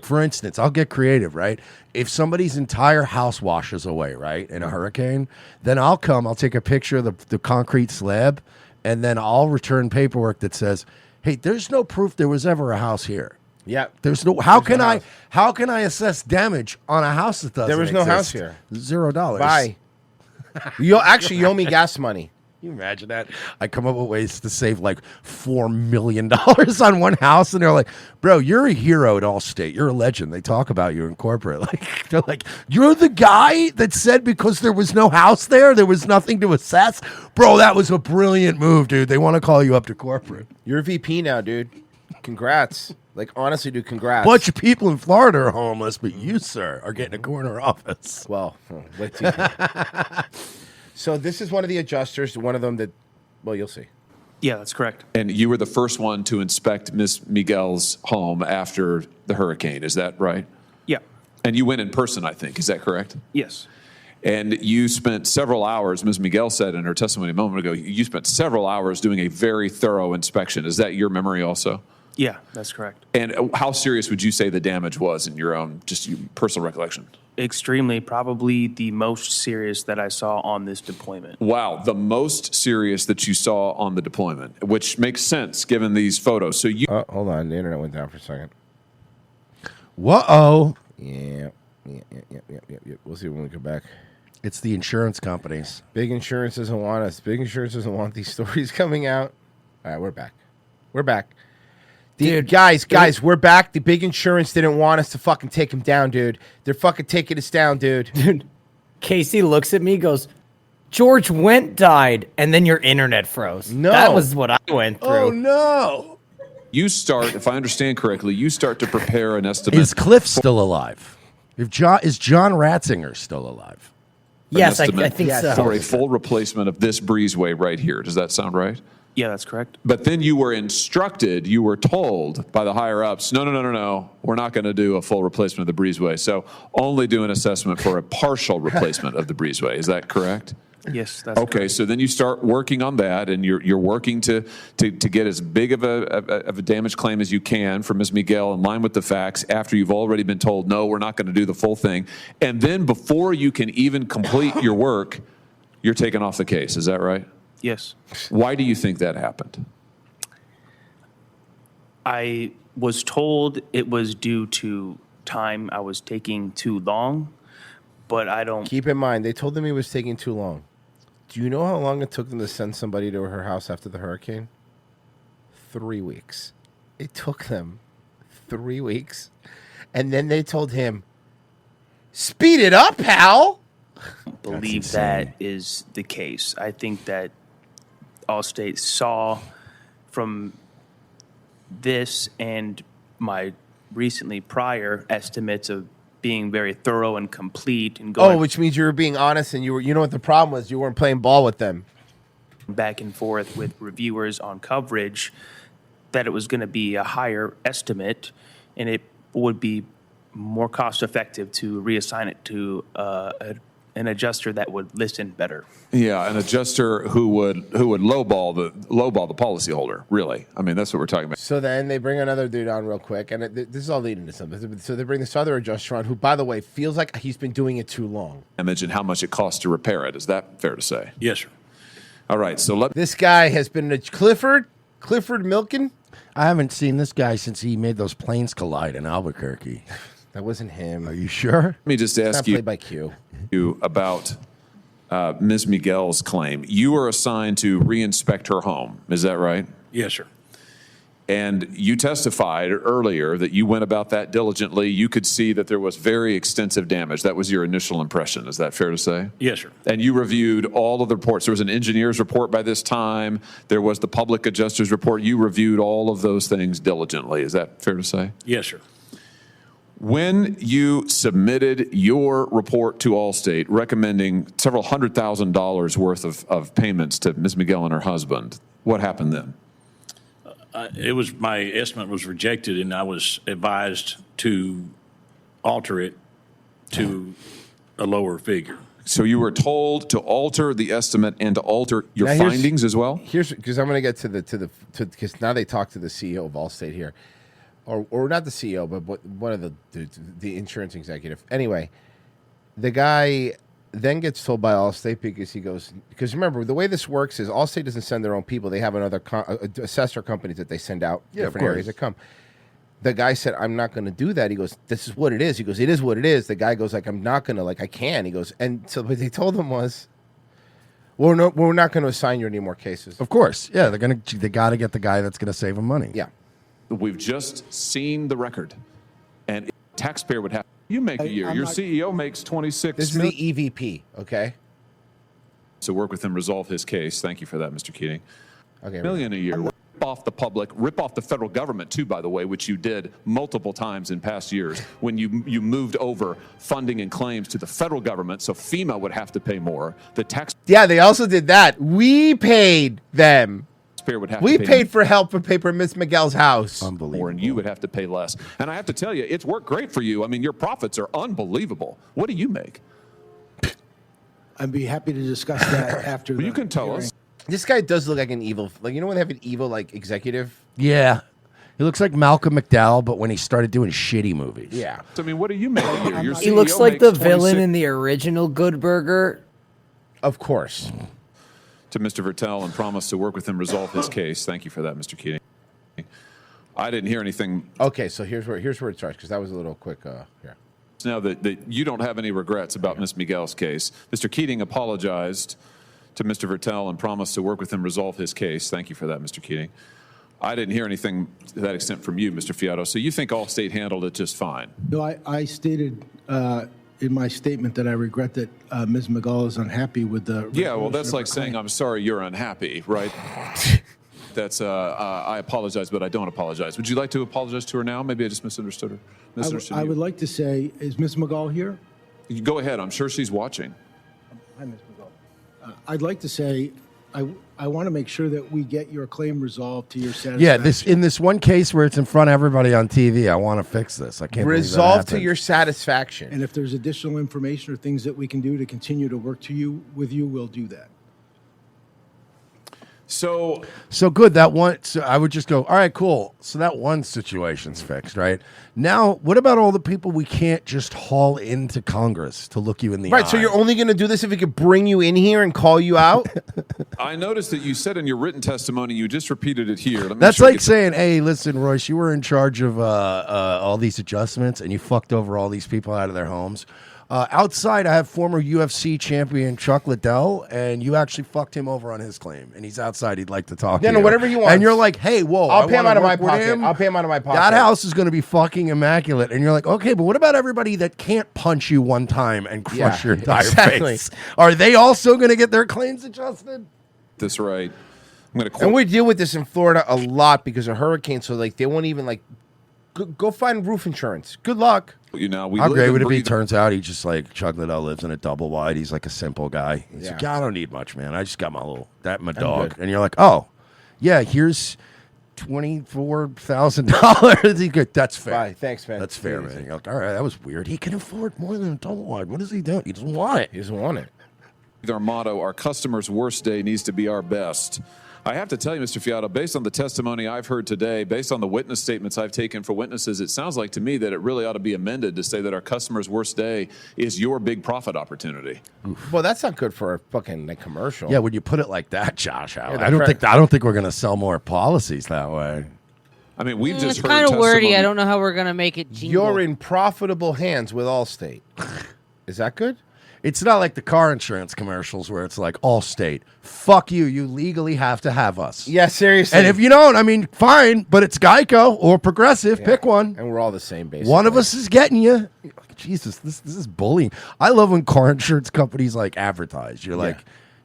for instance, I'll get creative, right? If somebody's entire house washes away, right, in a hurricane, then I'll take a picture of the concrete slab, and then I'll return paperwork that says, hey, there's no proof there was ever a house here. Yeah. There's no. How can I assess damage on a house that doesn't There was no house exist? here. $0. Bye. You owe me gas money. Can you imagine that? I come up with ways to save like $4 million on one house, and they're like, "Bro, you're a hero at Allstate. You're a legend. They talk about you in corporate. Like, they're like, you're the guy that said because there was no house there was nothing to assess. Bro, that was a brilliant move, dude. They want to call you up to corporate. You're a VP now, dude. Congrats. Like, honestly, dude, congrats. Bunch of people in Florida are homeless, but you, sir, are getting a corner office. Well, wait till you So this is one of the adjusters, one of them that, well, you'll see. Yeah, that's correct. And you were the first one to inspect Ms. Miguel's home after the hurricane. Is that right? Yeah. And you went in person, I think. Is that correct? Yes. And you spent several hours, Ms. Miguel said in her testimony a moment ago, you spent several hours doing a very thorough inspection. Is that your memory also? Yeah, that's correct. And how serious would you say the damage was in your own, just your personal recollection? Extremely, probably the most serious that I saw on this deployment. Wow, the most serious that you saw on the deployment, which makes sense given these photos. So you hold on, the internet went down for a second. Whoa. Yeah. We'll see when we come back. It's the insurance companies. Big insurance doesn't want us. Big insurance doesn't want these stories coming out. All right, we're back. We're back. Dude, guys, we're back. The big insurance didn't want us to fucking take him down, dude. They're fucking taking us down, dude. Casey looks at me, goes, George Wendt died, and then your internet froze. No. That was what I went through. Oh, no. You start, if I understand correctly, you start to prepare an estimate. Is Cliff still alive? Is John Ratzinger still alive? Yes, I estimate think so. For a full replacement of this breezeway right here. Does that sound right? Yeah, that's correct. But then you were instructed, you were told by the higher ups, no. We're not going to do a full replacement of the breezeway. So only do an assessment for a partial replacement of the breezeway. Is that correct? Yes, that's okay. So then you start working on that, and you're working to get as big of a damage claim as you can for Ms. Miguel in line with the facts after you've already been told, no, we're not going to do the full thing. And then before you can even complete your work, you're taken off the case. Is that right? Yes. Why do you think that happened? I was told it was due to time. I was taking too long, but I don't. Keep in mind, they told them he was taking too long. Do you know how long it took them to send somebody to her house after the hurricane? 3 weeks. It took them 3 weeks. And then they told him, speed it up, pal. Believe that is the case. I think that Allstate saw from this and my recently prior estimates of being very thorough and complete and going Which means you were being honest and you know what the problem was? You weren't playing ball with them. back and forth with reviewers on coverage that it was going to be a higher estimate and it would be more cost effective to reassign it to an adjuster that would listen better. Yeah, an adjuster who would lowball the policyholder. Really, I mean that's what we're talking about. So then they bring another dude on real quick, and this is all leading to something. So they bring this other adjuster on, who, by the way, feels like he's been doing it too long. Imagine how much it costs to repair it. Is that fair to say? Yes, sir. All right, so this guy has been a Clifford Milken. I haven't seen this guy since he made those planes collide in Albuquerque. That wasn't him. Are you sure? Let me just ask you, played by Q. About Ms. Miguel's claim. You were assigned to re-inspect her home. Is that right? Yes, sir. And you testified earlier that you went about that diligently. You could see that there was very extensive damage. That was your initial impression. Is that fair to say? Yes, sir. And you reviewed all of the reports. There was an engineer's report by this time. There was the public adjuster's report. You reviewed all of those things diligently. Is that fair to say? Yes, sir. When you submitted your report to Allstate recommending several $100,000 worth of payments to Ms. Miguel and her husband, what happened then? My estimate was rejected, and I was advised to alter it to a lower figure. So you were told to alter the estimate and to alter your Now, here's- findings as well? Here's because I'm going to get to because now they talk to the CEO of Allstate here, or not the CEO, but one of the insurance executive. Anyway, the guy then gets told by Allstate because remember the way this works is Allstate doesn't send their own people; they have another assessor companies that they send out different areas that come. The guy said, "I'm not going to do that." He goes, "This is what it is." He goes, "It is what it is." The guy goes, "Like I'm not going to, I can." He goes, and so what they told him was, we're not going to assign you any more cases. Of course, yeah, they got to get the guy that's going to save them money. Yeah. We've just seen the record, and taxpayer would have you make a year. Your CEO makes 26. This is the EVP, okay? So work with him, resolve his case. Thank you for that, Mr. Keating. Okay, $1 million a year. Rip off the public, rip off the federal government too, by the way, which you did multiple times in past years when you moved over funding and claims to the federal government, so FEMA would have to pay more. The tax. Yeah, they also did that. We paid them. Would have We to pay paid for help for paper Miss Miguel's house. more, and you would have to pay less. And I have to tell you, it's worked great for you. I mean, your profits are unbelievable. What do you make? I'd be happy to discuss that after. Well, you can tell us. This guy does look like an evil, when they have an evil executive. Yeah. He looks like Malcolm McDowell, but when he started doing shitty movies. Yeah. So, I mean, what do you make a year? Your He CEO looks like makes the villain 26 in the original Good Burger. Of course. To Mr. Vertel and promise to work with him, resolve his case. Thank you for that, Mr. Keating. I didn't hear anything. Okay, so here's where it starts, because that was a little quick here. Now that you don't have any regrets about Ms. Miguel's case. Mr. Keating apologized to Mr. Vertel and promised to work with him, resolve his case. Thank you for that, Mr. Keating. I didn't hear anything to that extent from you, Mr. Fiato. So you think Allstate handled it just fine? No, I stated in my statement that I regret that Ms. Miguel is unhappy with the. Yeah, well, that's like saying I'm sorry you're unhappy, right? That's I apologize, but I don't apologize. Would you like to apologize to her now? Maybe I just misunderstood her. I would like to say, is Ms. Miguel here? You go ahead. I'm sure she's watching. Hi, Ms. Miguel. I'd like to say, I want to make sure that we get your claim resolved to your satisfaction. Yeah, in this one case where it's in front of everybody on TV, I want to fix this. I can't Resolve to your satisfaction. And if there's additional information or things that we can do to continue to work with you, we'll do that. So good. That one. So I would just go, all right, cool. So that one situation's fixed, right? Now, what about all the people we can't just haul into Congress to look you in the eye? Right, so you're only going to do this if we could bring you in here and call you out? I noticed that you said in your written testimony, you just repeated it here. Let me That's sure like saying, hey, listen, Royce, you were in charge of all these adjustments and you fucked over all these people out of their homes. Outside, I have former UFC champion Chuck Liddell, and you actually fucked him over on his claim. And he's outside. He'd like to talk to you. No, whatever you want. And you're like, hey, whoa. I'll pay him wanna out of my work with pocket. him. I'll pay him out of my pocket. That house is going to be fucking immaculate. And you're like, okay, but what about everybody that can't punch you one time and crush your entire face? Are they also going to get their claims adjusted? That's right. I'm going to And we deal with this in Florida a lot because of hurricanes. So they won't even go find roof insurance. Good luck. You know, How great would it be? Turns out he just Chuck Liddell lives in a double wide. He's like a simple guy. He's like, I don't need much, man. I just got my dog. good. And you're like, oh, yeah, here's $24,000. That's fair. Bye. Thanks, man. That's fair, man. You're like, all right, that was weird. He can afford more than a double wide. What is he doing? He doesn't want it. He doesn't want it. Our motto, our customer's worst day needs to be our best. I have to tell you, Mr. Fiato, based on the testimony I've heard today, based on the witness statements I've taken for witnesses, it sounds like to me that it really ought to be amended to say that our customer's worst day is your big profit opportunity. Well, that's not good for a fucking commercial. Yeah, when you put it like that, Josh, Yeah, I don't think we're going to sell more policies that way. I mean, we've It's kind of wordy. I don't know how we're going to make it jingle. You're in profitable hands with Allstate. Is that good? It's not like the car insurance commercials where it's like, Allstate, fuck you. You legally have to have us. Yeah, seriously. And if you don't, I mean, fine, but it's Geico or Progressive. Yeah. Pick one. And we're all the same, basically. One of us is getting you. Jesus, this is bullying. I love when car insurance companies like advertise. You're like,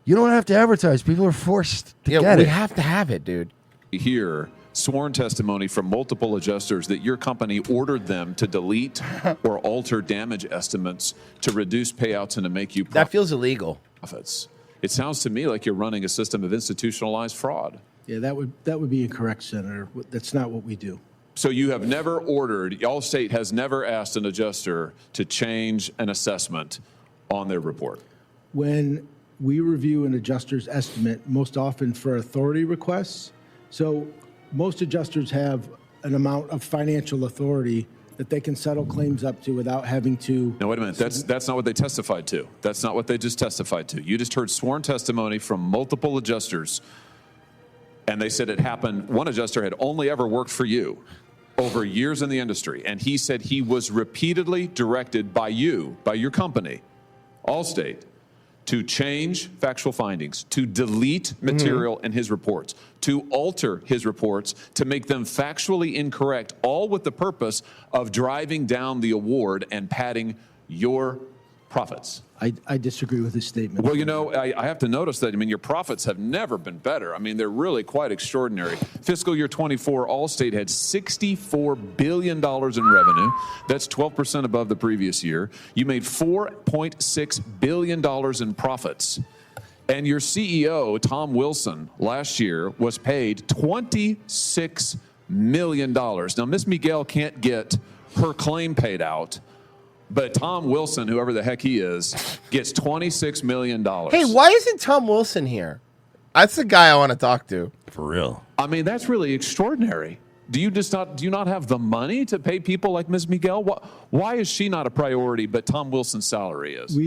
you don't have to advertise. People are forced to get we it. have to have it, dude. Here, sworn testimony from multiple adjusters that your company ordered them to delete or alter damage estimates to reduce payouts and to make you That feels illegal. Profits. It sounds to me like you're running a system of institutionalized fraud. Yeah, that would be incorrect, Senator. That's not what we do. So you have never ordered, Allstate has never asked an adjuster to change an assessment on their report. When we review an adjuster's estimate, most often for authority requests, so most adjusters have an amount of financial authority that they can settle claims up to without having to. No, wait a minute. That's not what they testified to. That's not what they just testified to. You just heard sworn testimony from multiple adjusters, and they said it happened. One adjuster had only ever worked for you over years in the industry, and he said he was repeatedly directed by you, by your company, Allstate, to change factual findings, to delete material in his reports, to alter his reports, to make them factually incorrect, all with the purpose of driving down the award and padding your profits. I disagree with his statement. Well, you know, I have to notice that, I mean, your profits have never been better. I mean, they're really quite extraordinary. Fiscal year 24, Allstate had $64 billion in revenue. That's 12% above the previous year. You made $4.6 billion in profits. And your CEO, Tom Wilson, last year was paid $26 million. Now, Ms. Miguel can't get her claim paid out, but Tom Wilson, whoever the heck he is, gets $26 million. Hey, why isn't Tom Wilson here? That's the guy I want to talk to. For real. I mean, that's really extraordinary. Do you not have the money to pay people like Ms. Miguel? Why is she not a priority, but Tom Wilson's salary is?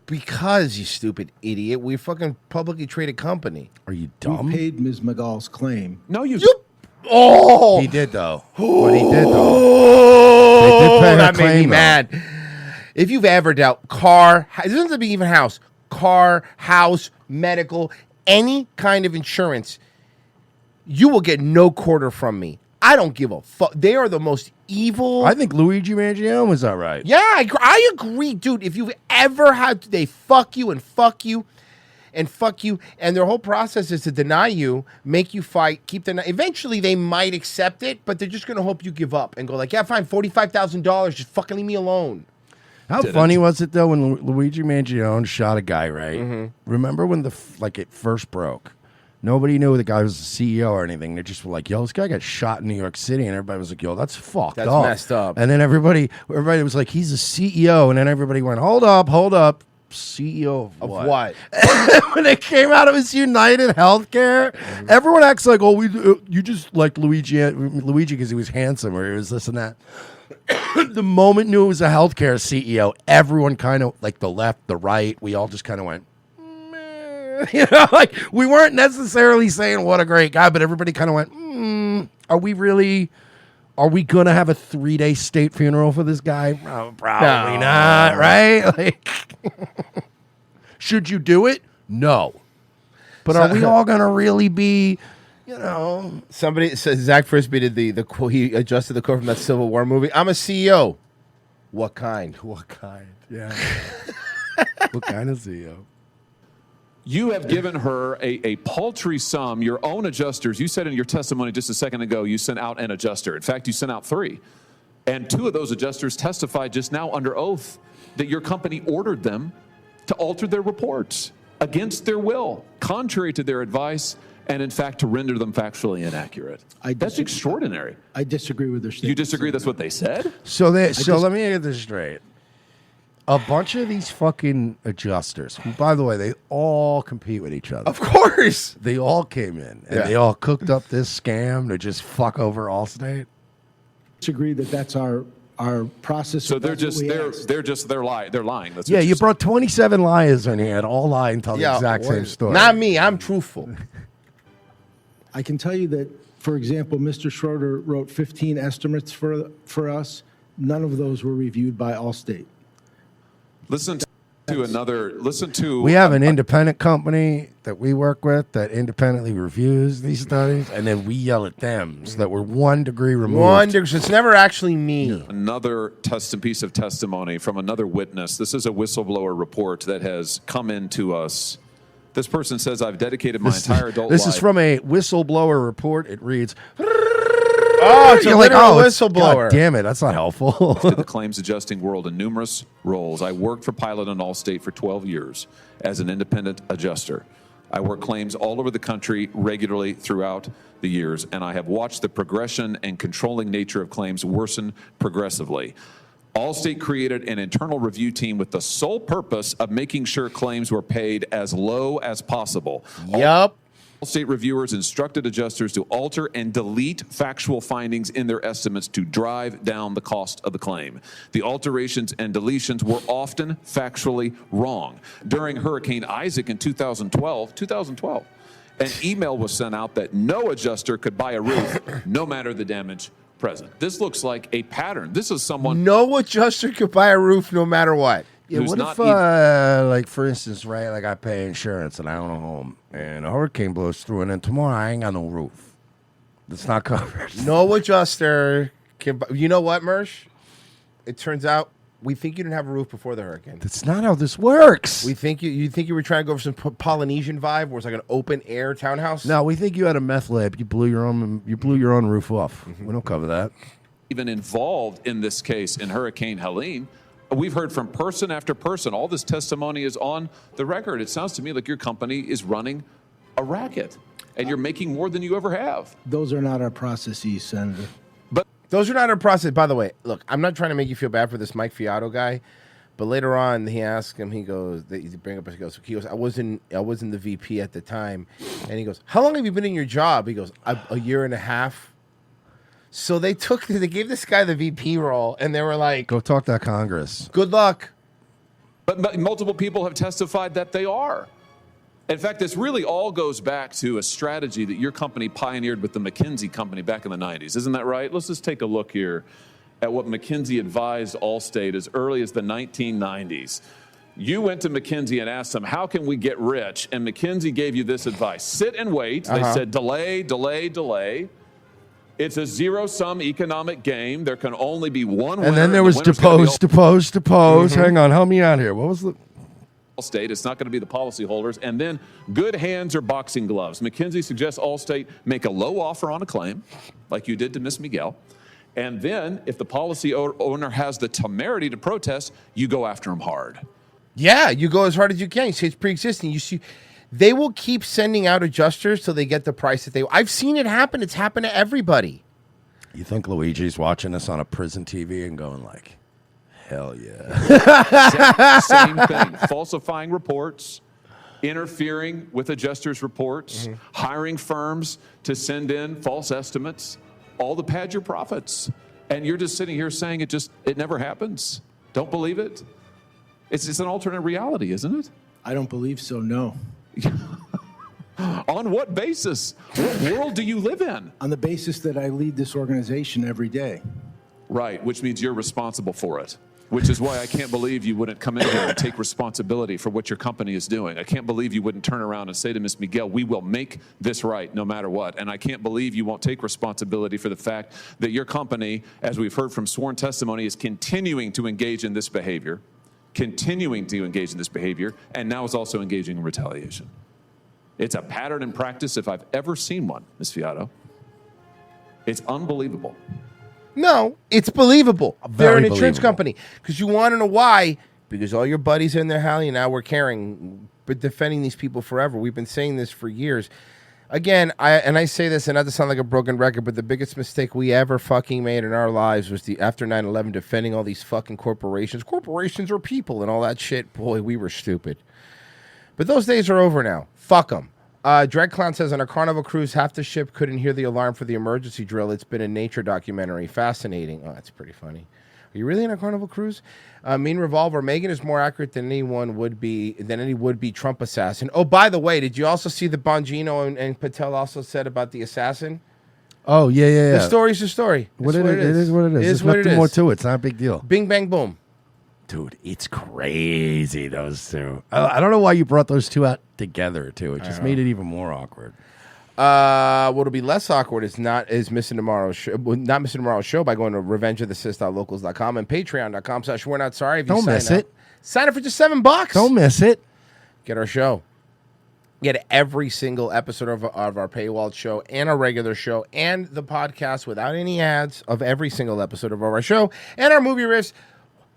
Because, you stupid idiot, we're a fucking publicly traded company. Are you dumb? We paid Ms. Miguel's claim. No, you. Oh! He did, though. What he did, though. They did pay her That made me claim, though. mad. If you've ever dealt car, it doesn't have to be even house, car, house, medical, any kind of insurance, you will get no quarter from me. I don't give a fuck. They are the most evil. I think Luigi Mangione was all right. Yeah, I agree, dude. If you've ever had, they fuck you and fuck you and fuck you, and their whole process is to deny you, make you fight, keep denying. Eventually, they might accept it, but they're just going to hope you give up and go like, yeah, fine, $45,000, just fucking leave me alone. How funny was it, though, when Luigi Mangione shot a guy, right? Remember when it first broke? Nobody knew the guy was the CEO or anything. They just were like, yo, this guy got shot in New York City. And everybody was like, yo, that's fucked up. That's messed up. And then everybody was like, he's the CEO. And then everybody went, hold up. CEO of what? When it came out, it was United Healthcare. Everyone acts like, oh, you just like Luigi because he was handsome or he was this and that. The moment knew it was a healthcare CEO, everyone kind of, like the left, the right, we all just kind of went, you know, like we weren't necessarily saying what a great guy, but everybody kind of went, are we going to have a 3-day state funeral for this guy? Probably not, right? Like, should you do it? No. But are we all going to really be, you know? Somebody says Zach Frisbee did the quote, he adjusted the quote from that Civil War movie. I'm a CEO. What kind? What kind? Yeah. What kind of CEO? You have given her a paltry sum, your own adjusters. You said in your testimony just a second ago, you sent out an adjuster. In fact, you sent out 3. And 2 of those adjusters testified just now under oath that your company ordered them to alter their reports against their will, contrary to their advice and in fact to render them factually inaccurate. That's extraordinary. I disagree with their statement. You disagree? That's what they said? So let me get this straight. A bunch of these fucking adjusters, who, by the way, they all compete with each other. Of course. They all came in, and they all cooked up this scam to just fuck over Allstate. Disagree that that's our process. So they're lying. That's Yeah, what you brought 27 liars in here and all lie and tell the exact same story. Not me. I'm truthful. I can tell you that, for example, Mr. Schroeder wrote 15 estimates for us. None of those were reviewed by Allstate. Listen to We have an independent company that we work with that independently reviews these studies, and then we yell at them so that we're 1 degree removed. 1 degree. So it's never actually me. Another piece of testimony from another witness. This is a whistleblower report that has come in to us. This person says, I've dedicated my entire adult life. This is from a whistleblower report. It reads, Oh, it's a literal it's- whistleblower. God damn it, that's not helpful. to the claims adjusting world in numerous roles. I worked for Pilot and Allstate for 12 years as an independent adjuster. I work claims all over the country regularly throughout the years, and I have watched the progression and controlling nature of claims worsen progressively. Allstate created an internal review team with the sole purpose of making sure claims were paid as low as possible. Yup. Allstate reviewers instructed adjusters to alter and delete factual findings in their estimates to drive down the cost of the claim. The alterations and deletions were often factually wrong. During Hurricane Isaac in 2012, an email was sent out that no adjuster could buy a roof no matter the damage present. This looks like a pattern. This is someone. No adjuster could buy a roof no matter what. Yeah, who's what not if, like, for instance, right, like I pay insurance and I own a home, and a hurricane blows through, and then tomorrow I ain't got no roof. That's not covered. No adjuster can buy. You know what, Mersh? It turns out we think you didn't have a roof before the hurricane. That's not how this works. We think you think you were trying to go for some Polynesian vibe, where it's like an open air townhouse. No, we think you had a meth lab. You blew your own roof off. We don't cover that. Even involved in this case in Hurricane Helene. We've heard from person after person. All this testimony is on the record. It sounds to me like your company is running a racket, and you're making more than you ever have. Those are not our processes, Senator. But those are not our process. By the way, look, I'm not trying to make you feel bad for this Mike Fiato guy, but later on he asked him. He goes, I wasn't the VP at the time, and he goes, how long have you been in your job? He goes, a year and a half. So they gave this guy the VP role, and they were like, go talk to Congress. Good luck. But multiple people have testified that they are. In fact, this really all goes back to a strategy that your company pioneered with the McKinsey company back in the 90s. Isn't that right? Let's just take a look here at what McKinsey advised Allstate as early as the 1990s. You went to McKinsey and asked them, how can we get rich? And McKinsey gave you this advice. Sit and wait. They said, delay, delay, delay. It's a zero-sum economic game. There can only be one winner. And then there was depose. Hang on, help me out here. What was the... Allstate. It's not going to be the policyholders. And then good hands or boxing gloves. McKinsey suggests Allstate make a low offer on a claim, like you did to Miss Miguel. And then if the policy owner has the temerity to protest, you go after him hard. Yeah, you go as hard as you can. You say it's pre-existing. You see... They will keep sending out adjusters till they get the price that they... I've seen it happen. It's happened to everybody. You think Luigi's watching this on a prison TV and going like, hell yeah. Same thing. Falsifying reports, interfering with adjusters' reports, hiring firms to send in false estimates, all to pad your profits. And you're just sitting here saying it never happens. Don't believe it. It's an alternate reality, isn't it? I don't believe so, no. On what basis? What world do you live in? On the basis that I lead this organization every day. Right, which means you're responsible for it. Which is why I can't believe you wouldn't come in here and take responsibility for what your company is doing. I can't believe you wouldn't turn around and say to Ms. Miguel, we will make this right no matter what. And I can't believe you won't take responsibility for the fact that your company, as we've heard from sworn testimony, is continuing to engage in this behavior, and now is also engaging in retaliation. It's a pattern in practice if I've ever seen one, Ms. Fiato. It's unbelievable. No, it's believable. They're an insurance believable. company. Because you want to know why? Because all your buddies are in there, Hallie, and now we're caring, but defending these people forever. We've been saying this for years. Again, I say this, and not to sound like a broken record, but the biggest mistake we ever fucking made in our lives was after 9/11 defending all these fucking corporations. Corporations are people and all that shit. Boy, we were stupid. But those days are over now. Fuck them. Dread Clown says, on a Carnival cruise, half the ship couldn't hear the alarm for the emergency drill. It's been a nature documentary. Fascinating. Oh, that's pretty funny. Are you really on a Carnival cruise? Mean Revolver. Megan is more accurate than any would-be Trump assassin. Oh, by the way, did you also see the Bongino and Patel also said about the assassin? Oh, yeah. The story's the story. It is what it is. There's nothing more to it. It's not a big deal. Bing, bang, boom. Dude, it's crazy, those two. I don't know why you brought those two out together, too. It just made it even more awkward. What'll be less awkward is not missing tomorrow's show, not missing tomorrow's show by going to revengeofthesis.locals.com and patreon.com/we're not sorry. If you Don't miss it. Sign up for just $7. Don't miss it. Get our show. Get every single episode of our paywalled show and our regular show and the podcast without any ads of every single episode of our show and our movie riffs.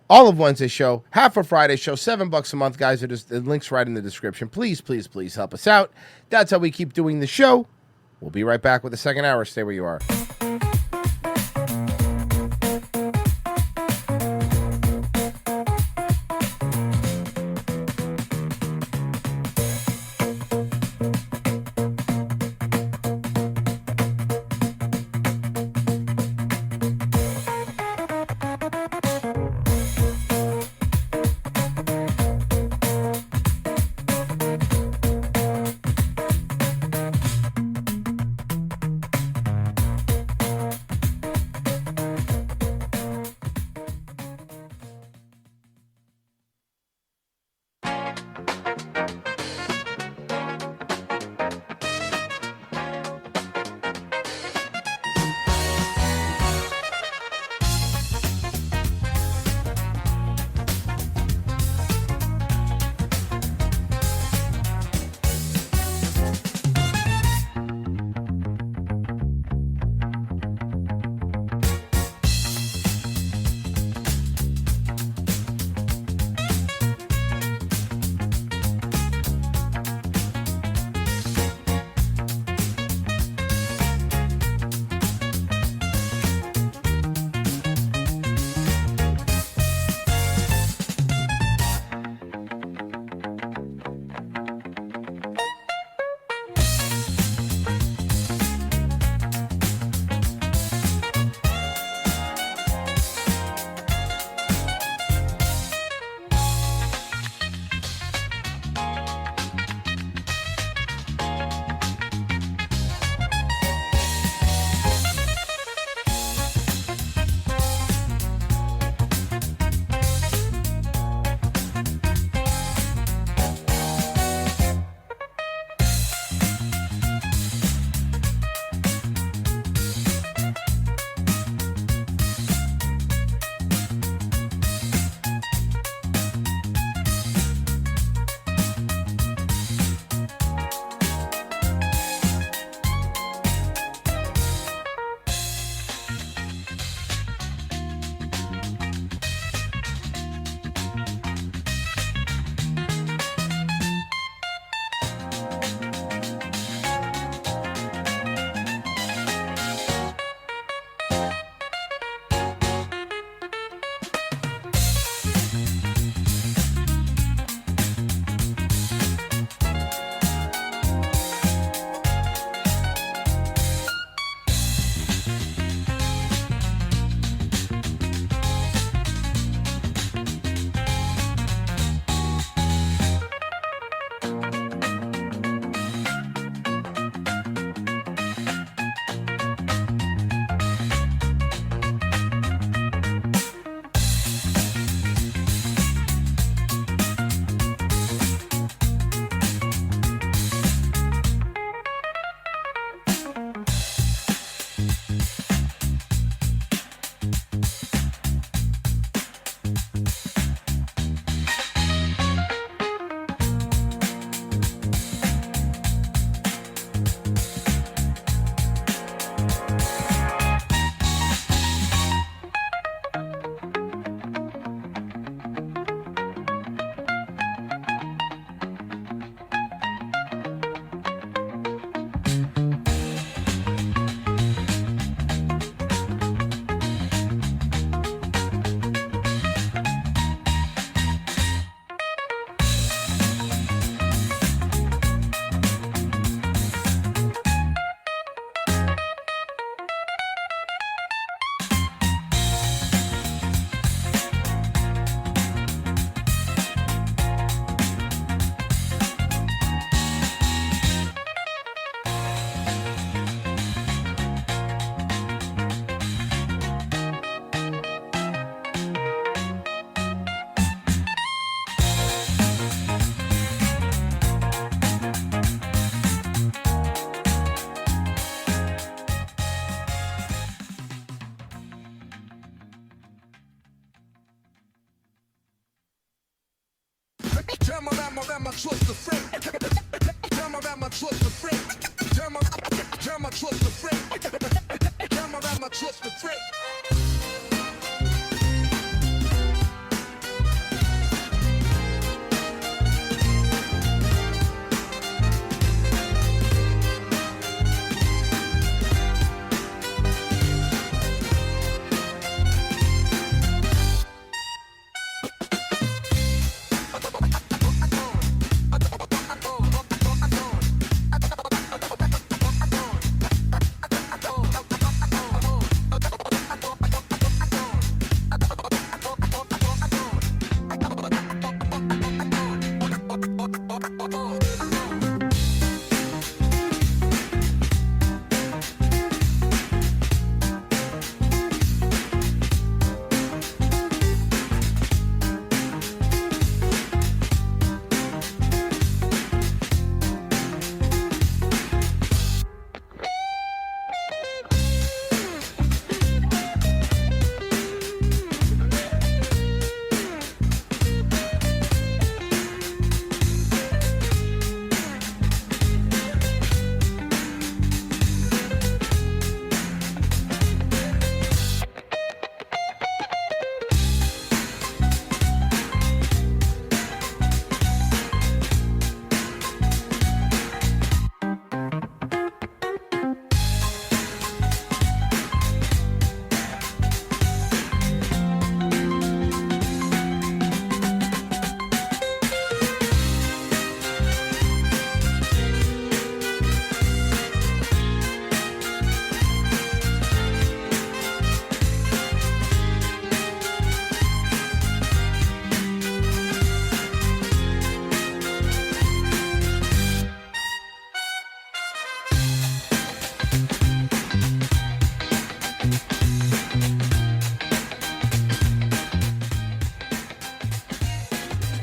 All of Wednesday's show, half of Friday's show, $7 a month, guys. The link's right in the description. Please, please, please help us out. That's how we keep doing the show. We'll be right back with the second hour. Stay where you are.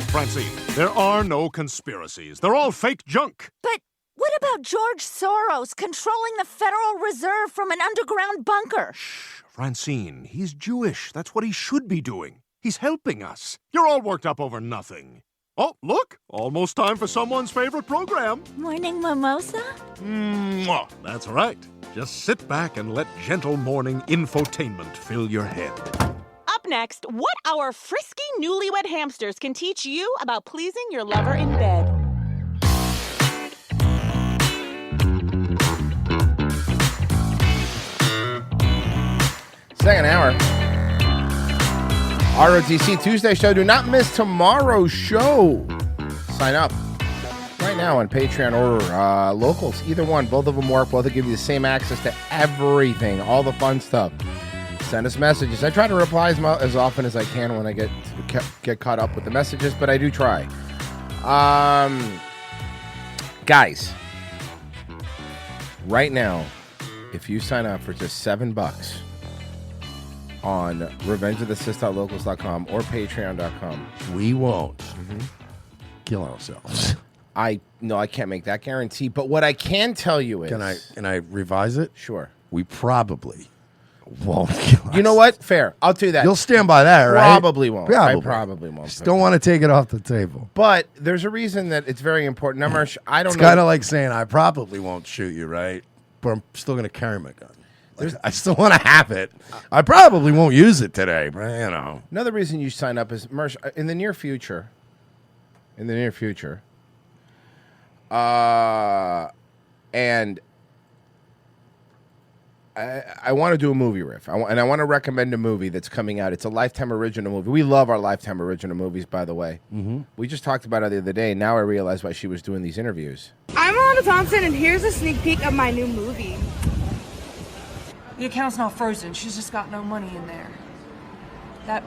Francine, there are no conspiracies. They're all fake junk. But what about George Soros controlling the Federal Reserve from an underground bunker? Francine, he's Jewish. That's what he should be doing. He's helping us. You're all worked up over nothing. Oh, look, almost time for someone's favorite program. Morning mimosa? Mwah, that's right. Just sit back and let gentle morning infotainment fill your head. Up next, what our frisky newlywed hamsters can teach you about pleasing your lover in bed. Second hour. ROTC Tuesday show. Do not miss tomorrow's show. Sign up right now on Patreon or Locals. Either one. Both of them work. Both will give you the same access to everything. All the fun stuff. Send us messages. I try to reply as often as I can when I get caught up with the messages, but I do try. Guys, right now, if you sign up for just $7 on revengeofthesis.locals.com or patreon.com, we won't kill ourselves. I can't make that guarantee, but what I can tell you is... Can I revise it? Sure. We probably won't kill ourselves. You know what? Fair. I'll do that. You'll stand by that, right? Probably won't. Probably. I probably won't. Just don't want to take it off the table. But there's a reason that it's very important. Now, Mersh, I don't It's know. kind of like saying I probably won't shoot you, right? But I'm still going to carry my gun. Like, I still want to have it. I probably won't use it today, but you know. Another reason you sign up is, Mersh, in the near future, and I want to do a movie riff, and I want to recommend a movie that's coming out. It's a Lifetime original movie. We love our Lifetime original movies, by the way. Mm-hmm. We just talked about it the other day. Now I realize why she was doing these interviews. I'm Alana Thompson, and here's a sneak peek of my new movie. The account's not frozen. She's just got no money in there. That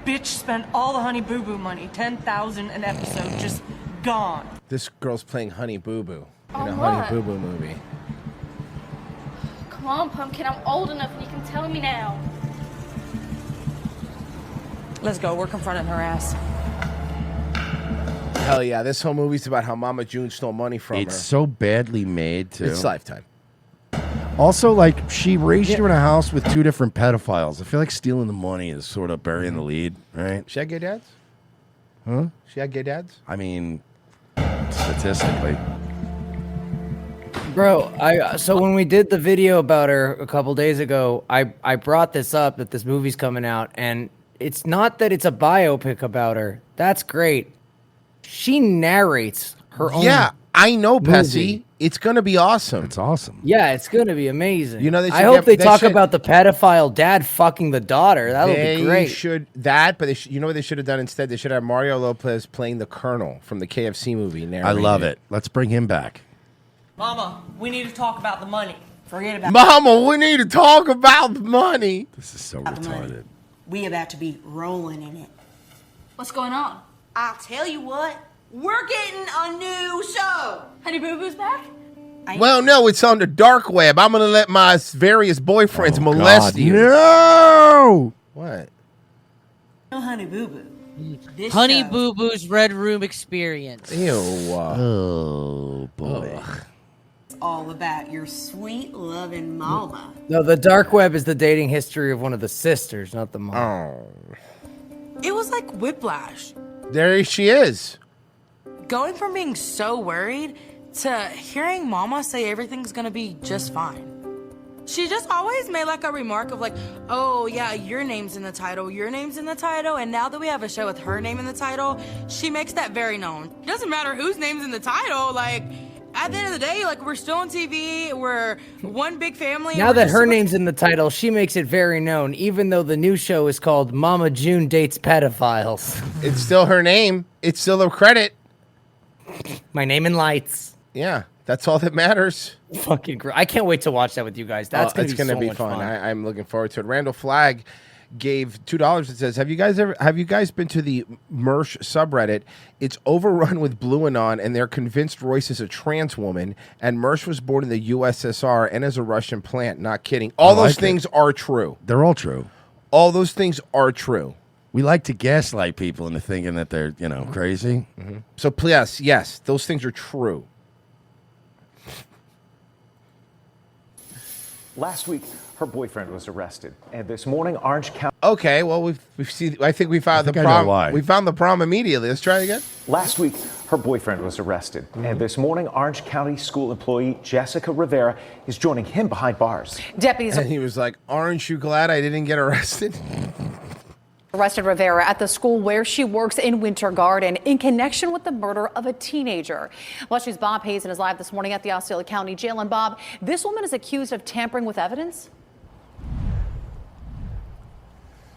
bitch spent all the Honey Boo Boo money, $10,000 an episode, just gone. This girl's playing Honey Boo Boo in Oh, a what? Honey Boo Boo movie. Come on, Pumpkin, I'm old enough and you can tell me now. Let's go. We're confronting her ass. Hell yeah, this whole movie's about how Mama June stole money from It's her. so badly made, too. It's Lifetime. Also, like, she raised you in a house with two different pedophiles. I feel like stealing the money is sort of burying the lead, right? She had gay dads? Huh? She had gay dads? I mean, statistically. Bro, so when we did the video about her a couple days ago, I brought this up that this movie's coming out, and it's not that it's a biopic about her. That's great. She narrates her own. Yeah, I know, movie. Pessy. It's gonna be awesome. It's awesome. Yeah, it's gonna be amazing. You know, they I should hope get- they they talk should- about the pedophile dad fucking the daughter. That would be great. But you know what they should have done instead? They should have Mario Lopez playing the Colonel from the KFC movie. I love it. Let's bring him back. Mama, we need to talk about the money. Forget about Mama, we need to talk about the money. This is so About the money. retarded. We about to be rolling in it. What's going on? I'll tell you what. We're getting a new show. Honey Boo Boo's back? Well, no, it's on the dark web. I'm gonna let my various boyfriends molest God, you. No. What? No Honey Boo Boo. This Honey show- Boo Boo's Red Room Experience. Ew. Oh boy. all about your sweet loving mama. No, the dark web is the dating history of one of the sisters, not the mom. Oh. It was like whiplash. There she is. Going from being so worried to hearing Mama say everything's gonna be just fine. She just always made like a remark of like, oh yeah, your name's in the title, your name's in the title, and now that we have a show with her name in the title, she makes that very known. It doesn't matter whose name's in the title, like, at the end of the day, like, we're still on TV, we're one big family. and Now we're that just her super- name's in the title, she makes it very known, even though the new show is called Mama June Dates Pedophiles. It's still her name. It's still a credit. My name in lights. Yeah, that's all that matters. Fucking great. I can't wait to watch that with you guys. That's it's gonna gonna be be so much fun. fun. I'm looking forward to it. Randall Flagg gave $2. It says, Have you guys been to the Mersh subreddit? It's overrun with Blue Anon, and they're convinced Royce is a trans woman, and Mersh was born in the USSR and is a Russian plant. Not kidding. All those things are true. They're all true. All those things are true. We like to gaslight people into thinking that they're, crazy. Mm-hmm. So, please, yes, those things are true. Last week, her boyfriend was arrested, and this morning, Orange County. Okay, well, we've seen. I think we found the think I know problem. why. We found the problem immediately. Let's try it again. Last week, her boyfriend was arrested, and this morning, Orange County school employee Jessica Rivera is joining him behind bars. Deputies And he was like, "Aren't you glad I didn't get arrested?" arrested Rivera at the school where she works in Winter Garden in connection with the murder of a teenager. Watch News' Bob Hazen is live this morning at the Osceola County Jail. And Bob, this woman is accused of tampering with evidence.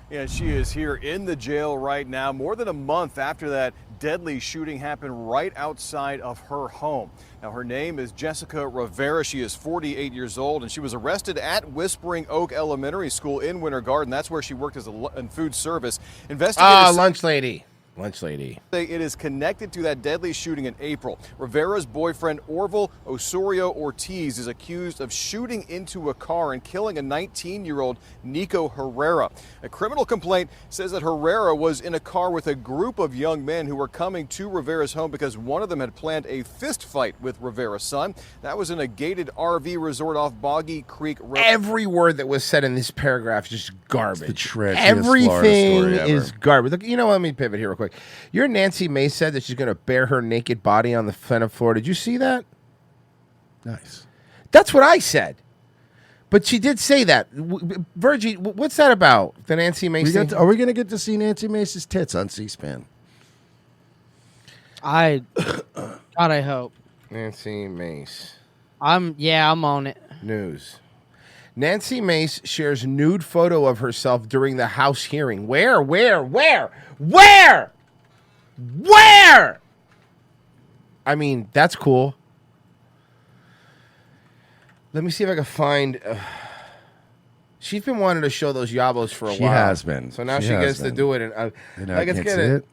Yeah, she is here in the jail right now, more than a month after that deadly shooting happened right outside of her home. Now, her name is Jessica Rivera. She is 48 years old, and she was arrested at Whispering Oak Elementary School in Winter Garden. That's where she worked as in food service. Investigators Lunch lady. Lunch lady. say it is connected to that deadly shooting in April. Rivera's boyfriend, Orville Osorio Ortiz, is accused of shooting into a car and killing a 19-year-old Nico Herrera. A criminal complaint says that Herrera was in a car with a group of young men who were coming to Rivera's home because one of them had planned a fist fight with Rivera's son. That was in a gated RV resort off Boggy Creek Road. Every word that was said in this paragraph is just garbage. the trashiest Everything Florida story ever. is garbage. Look, let me pivot here real quick. Your Nancy Mace said that she's going to bare her naked body on the planet floor. Did you see that? Nice. That's what I said. But she did say that. Virgie, what's that about? The Nancy Mace thing? Are we going to get to see Nancy Mace's tits on C-SPAN? God, I hope. Nancy Mace. I'm on it. News. Nancy Mace shares nude photo of herself during the House hearing. Where? I mean, that's cool. Let me see if I can find. She's been wanting to show those yabos for a while. She has been. So now She she has gets to been. do it. And I let's can't get see it. it.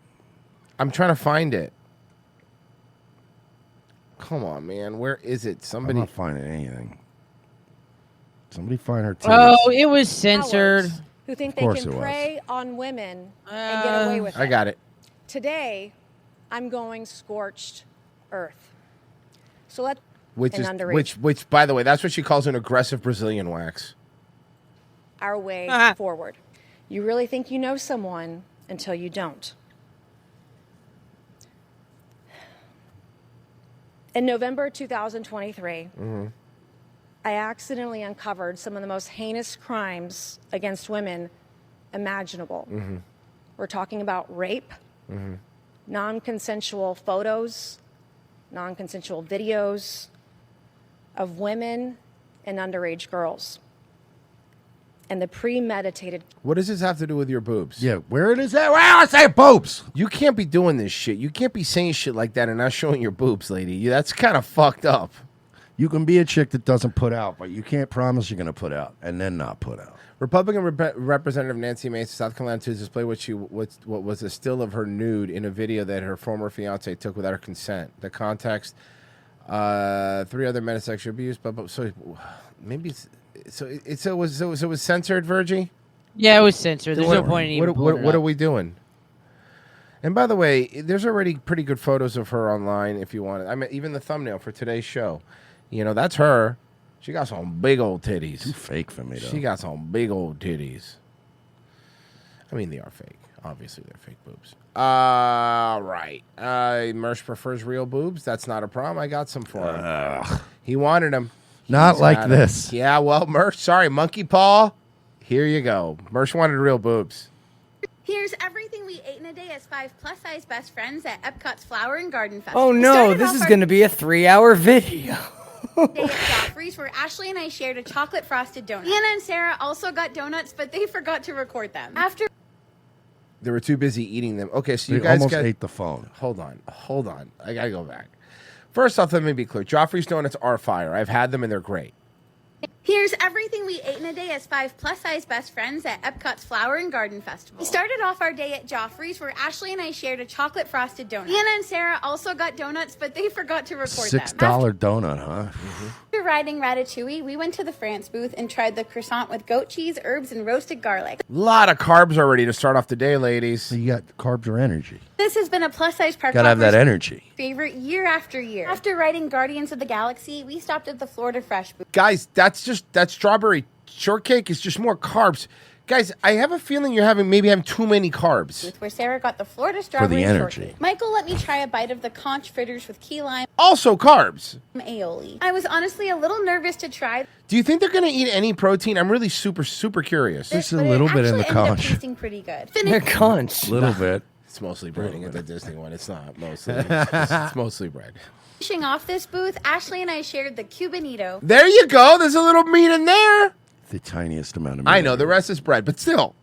I'm trying to find it. Come on, man. Where is it? I'm Somebody. not finding anything. Somebody find her tits. Oh, it was censored. Who think Of they course can it was. prey on women and get away with it. I got it. Today, I'm going scorched earth. So let Which an is underage which by the way, that's what she calls an aggressive Brazilian wax. our way forward. You really think you know someone until you don't. In November 2023, Mm-hmm. I accidentally uncovered some of the most heinous crimes against women imaginable. Mm-hmm. We're talking about rape, Mm-hmm. non-consensual photos, non-consensual videos of women and underage girls, and the premeditated. What does this have to do with your boobs? Yeah, where it is at? Well, I say boobs. You can't be doing this shit. You can't be saying shit like that and not showing your boobs, lady. That's kind of fucked up. You can be a chick that doesn't put out, but you can't promise you're going to put out and then not put out. Republican Representative Nancy Mace of South Carolina to display what was a still of her nude in a video that her former fiance took without her consent. The context: 3 other men of sexual abuse. But so maybe it was censored, Virgie. Yeah, it was censored. There's no point in even What are we doing? And by the way, there's already pretty good photos of her online if you want it. I mean, even the thumbnail for today's show. You know, that's her. She got some big old titties. Too fake for me, though. She got some big old titties. I mean, they are fake. Obviously, they're fake boobs. Right. Mersh prefers real boobs. That's not a problem. I got some for him. He wanted them. Not He's like got 'em. this. Yeah, well, Mersh, sorry, monkey paw. Here you go. Mersh wanted real boobs. Here's everything we ate in a day as 5 plus-size best friends at Epcot's Flower and Garden Festival. Oh We no, started this off is our going to be a 3-hour video. day at Joffrey's, where Ashley and I shared a chocolate frosted donut. Hannah and Sarah also got donuts, but they forgot to record them. After They were too busy eating them. Okay, so you They guys almost got... ate the phone. Hold on. I got to go back. First off, let me be clear. Joffrey's donuts are fire. I've had them and they're great. Here's everything we ate in a day as 5 plus-size best friends at Epcot's Flower and Garden Festival. We started off our day at Joffrey's, where Ashley and I shared a chocolate frosted donut. Hannah and Sarah also got donuts, but they forgot to record them. $6 donut, huh? After riding Ratatouille, we went to the France booth and tried the croissant with goat cheese, herbs, and roasted garlic. A lot of carbs already to start off the day, ladies. You got carbs or energy. This has been a plus-size park Gotta have that hopper's energy. favorite year after year. After riding Guardians of the Galaxy, we stopped at the Florida Fresh booth. Guys, that strawberry shortcake is just more carbs. Guys, I have a feeling you're having too many carbs. Where Sarah got the Florida strawberry energy. shortcake. Michael let me try a bite of the conch fritters with key lime Also carbs. aioli. I was honestly a little nervous to try Do you think they're going to eat any protein? I'm really super, super curious. Just a little bit in the actually ended up conch. tasting pretty good. They're conch. A little bit. It's mostly breading at the Disney one. It's not mostly. It's mostly bread. Finishing off this booth, Ashley and I shared the Cubanito. There you go. There's a little meat in there. The tiniest amount of meat. I know. The rest is bread, but still.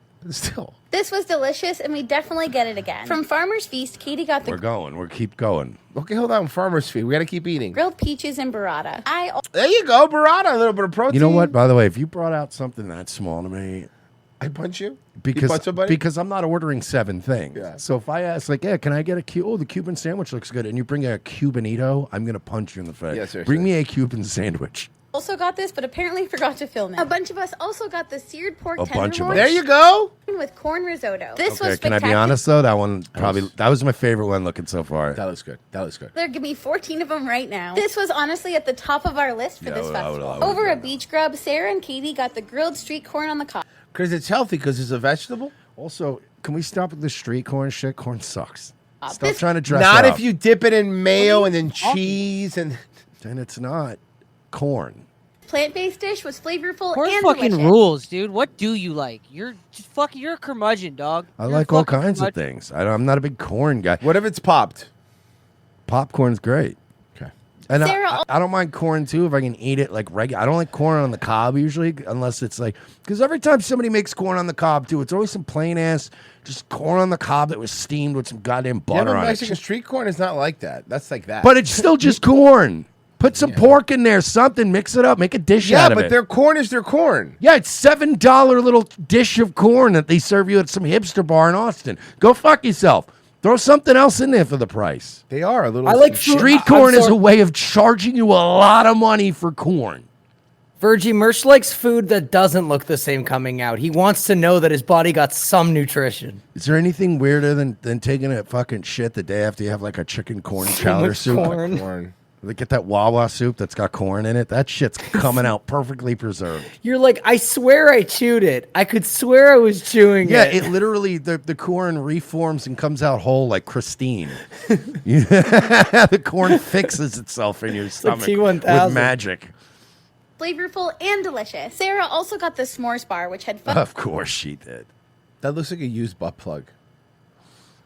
This was delicious, and we definitely get it again. From Farmer's Feast, Katie got the We're going. We'll keep going. Okay, hold on. Farmer's Feast. We got to keep eating. grilled peaches and burrata. There you go. Burrata. A little bit of protein. You know what? By the way, if you brought out something that small to me, I punch you? Because You punch somebody? because I'm not ordering 7 things. Yeah. So if I ask, like, yeah, can I get the Cuban sandwich looks good, and you bring a Cubanito, I'm gonna punch you in the face. Yeah, seriously. Bring me a Cuban sandwich. also got this, but apparently forgot to film it. A bunch of us also got the seared pork A bunch of tenderloin. us. There you go. With corn risotto. This Okay, was can I spectacular. be honest though? That one that was my favorite one looking so far. That looks good. That looks good. Give me 14 of them right now. This was honestly at the top of our list for Yeah, this I would- festival. I would Over a beach grub, Sarah and Katie got the grilled street corn on the cob. Because it's healthy, because it's a vegetable. Also, can we stop with the street corn shit? Corn sucks. Stop this- trying to dress Not up. if you dip it in mayo and then cheese and. Then it's not corn. Plant-based dish was flavorful Corn and fucking delicious. rules, dude. What do you like? You're a curmudgeon, dog. I You're like a all fucking kinds of curmudgeon. things. I'm not a big corn guy. What if it's popped? Popcorn's great. Okay. And Sarah- I don't mind corn too if I can eat it like regular. I don't like corn on the cob usually unless it's like because every time somebody makes corn on the cob too, it's always some plain ass just corn on the cob that was steamed with some goddamn Yeah, butter but on Mexican it. street corn is not like that. That's like that. But it's still just corn. Put some pork in there, something, mix it up, make a dish yeah, out of but it. their corn is their corn. Yeah, it's $7 little dish of corn that they serve you at some hipster bar in Austin. Go fuck yourself. Throw something else in there for the price. They are a little. I like food- Street I'm corn is sorry. a way of charging you a lot of money for corn. Virgie Mersh likes food that doesn't look the same coming out. He wants to know that his body got some nutrition. Is there anything weirder than taking a fucking shit the day after you have like a chicken corn chowder With soup? corn. corn. They get that Wawa soup that's got corn in it. That shit's coming out perfectly preserved. You're like, I swear I chewed it. I could swear I was chewing Yeah, it. it literally, the corn reforms and comes out whole like Christine. The corn fixes itself in your like stomach T1000. with magic. Flavorful and delicious. Sarah also got the s'mores bar, which had Of course she did. That looks like a used butt plug.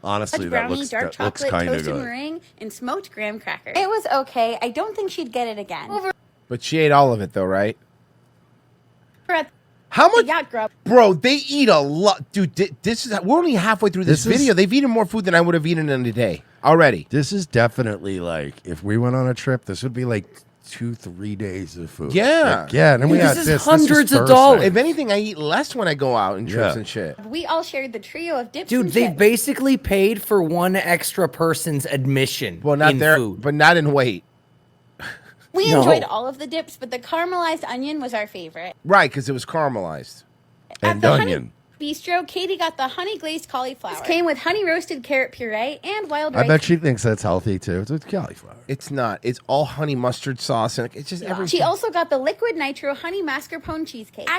Honestly, fudge that brownie, looks, dark that looks chocolate, kind of toasted good. meringue, and smoked graham crackers. It was okay. I don't think she'd get it again. Over But she ate all of it though, right? at How much? the Yacht Grub. Bro, they eat a lot. Dude, this is, we're only halfway through this This is- video. They've eaten more food than I would have eaten in a day already. This is definitely like, if we went on a trip, this would be like 2-3 days of food. Yeah. Like, yeah. And then we got This is this. hundreds this of Thursday. dollars. If anything, I eat less when I go out and trips Yeah. and shit. We all shared the trio of dips Dude, and they chips. basically paid for one extra person's admission Well, not in there, food. but not in weight. We No. enjoyed all of the dips, but the caramelized onion was our favorite. Right, because it was caramelized. And the onion. Bistro, Katie got the honey glazed cauliflower. This came with honey roasted carrot puree and wild I rice. bet she thinks that's healthy too. It's cauliflower. It's not. It's all honey mustard sauce, and it's just She everything. also got the liquid nitro honey mascarpone cheesecake.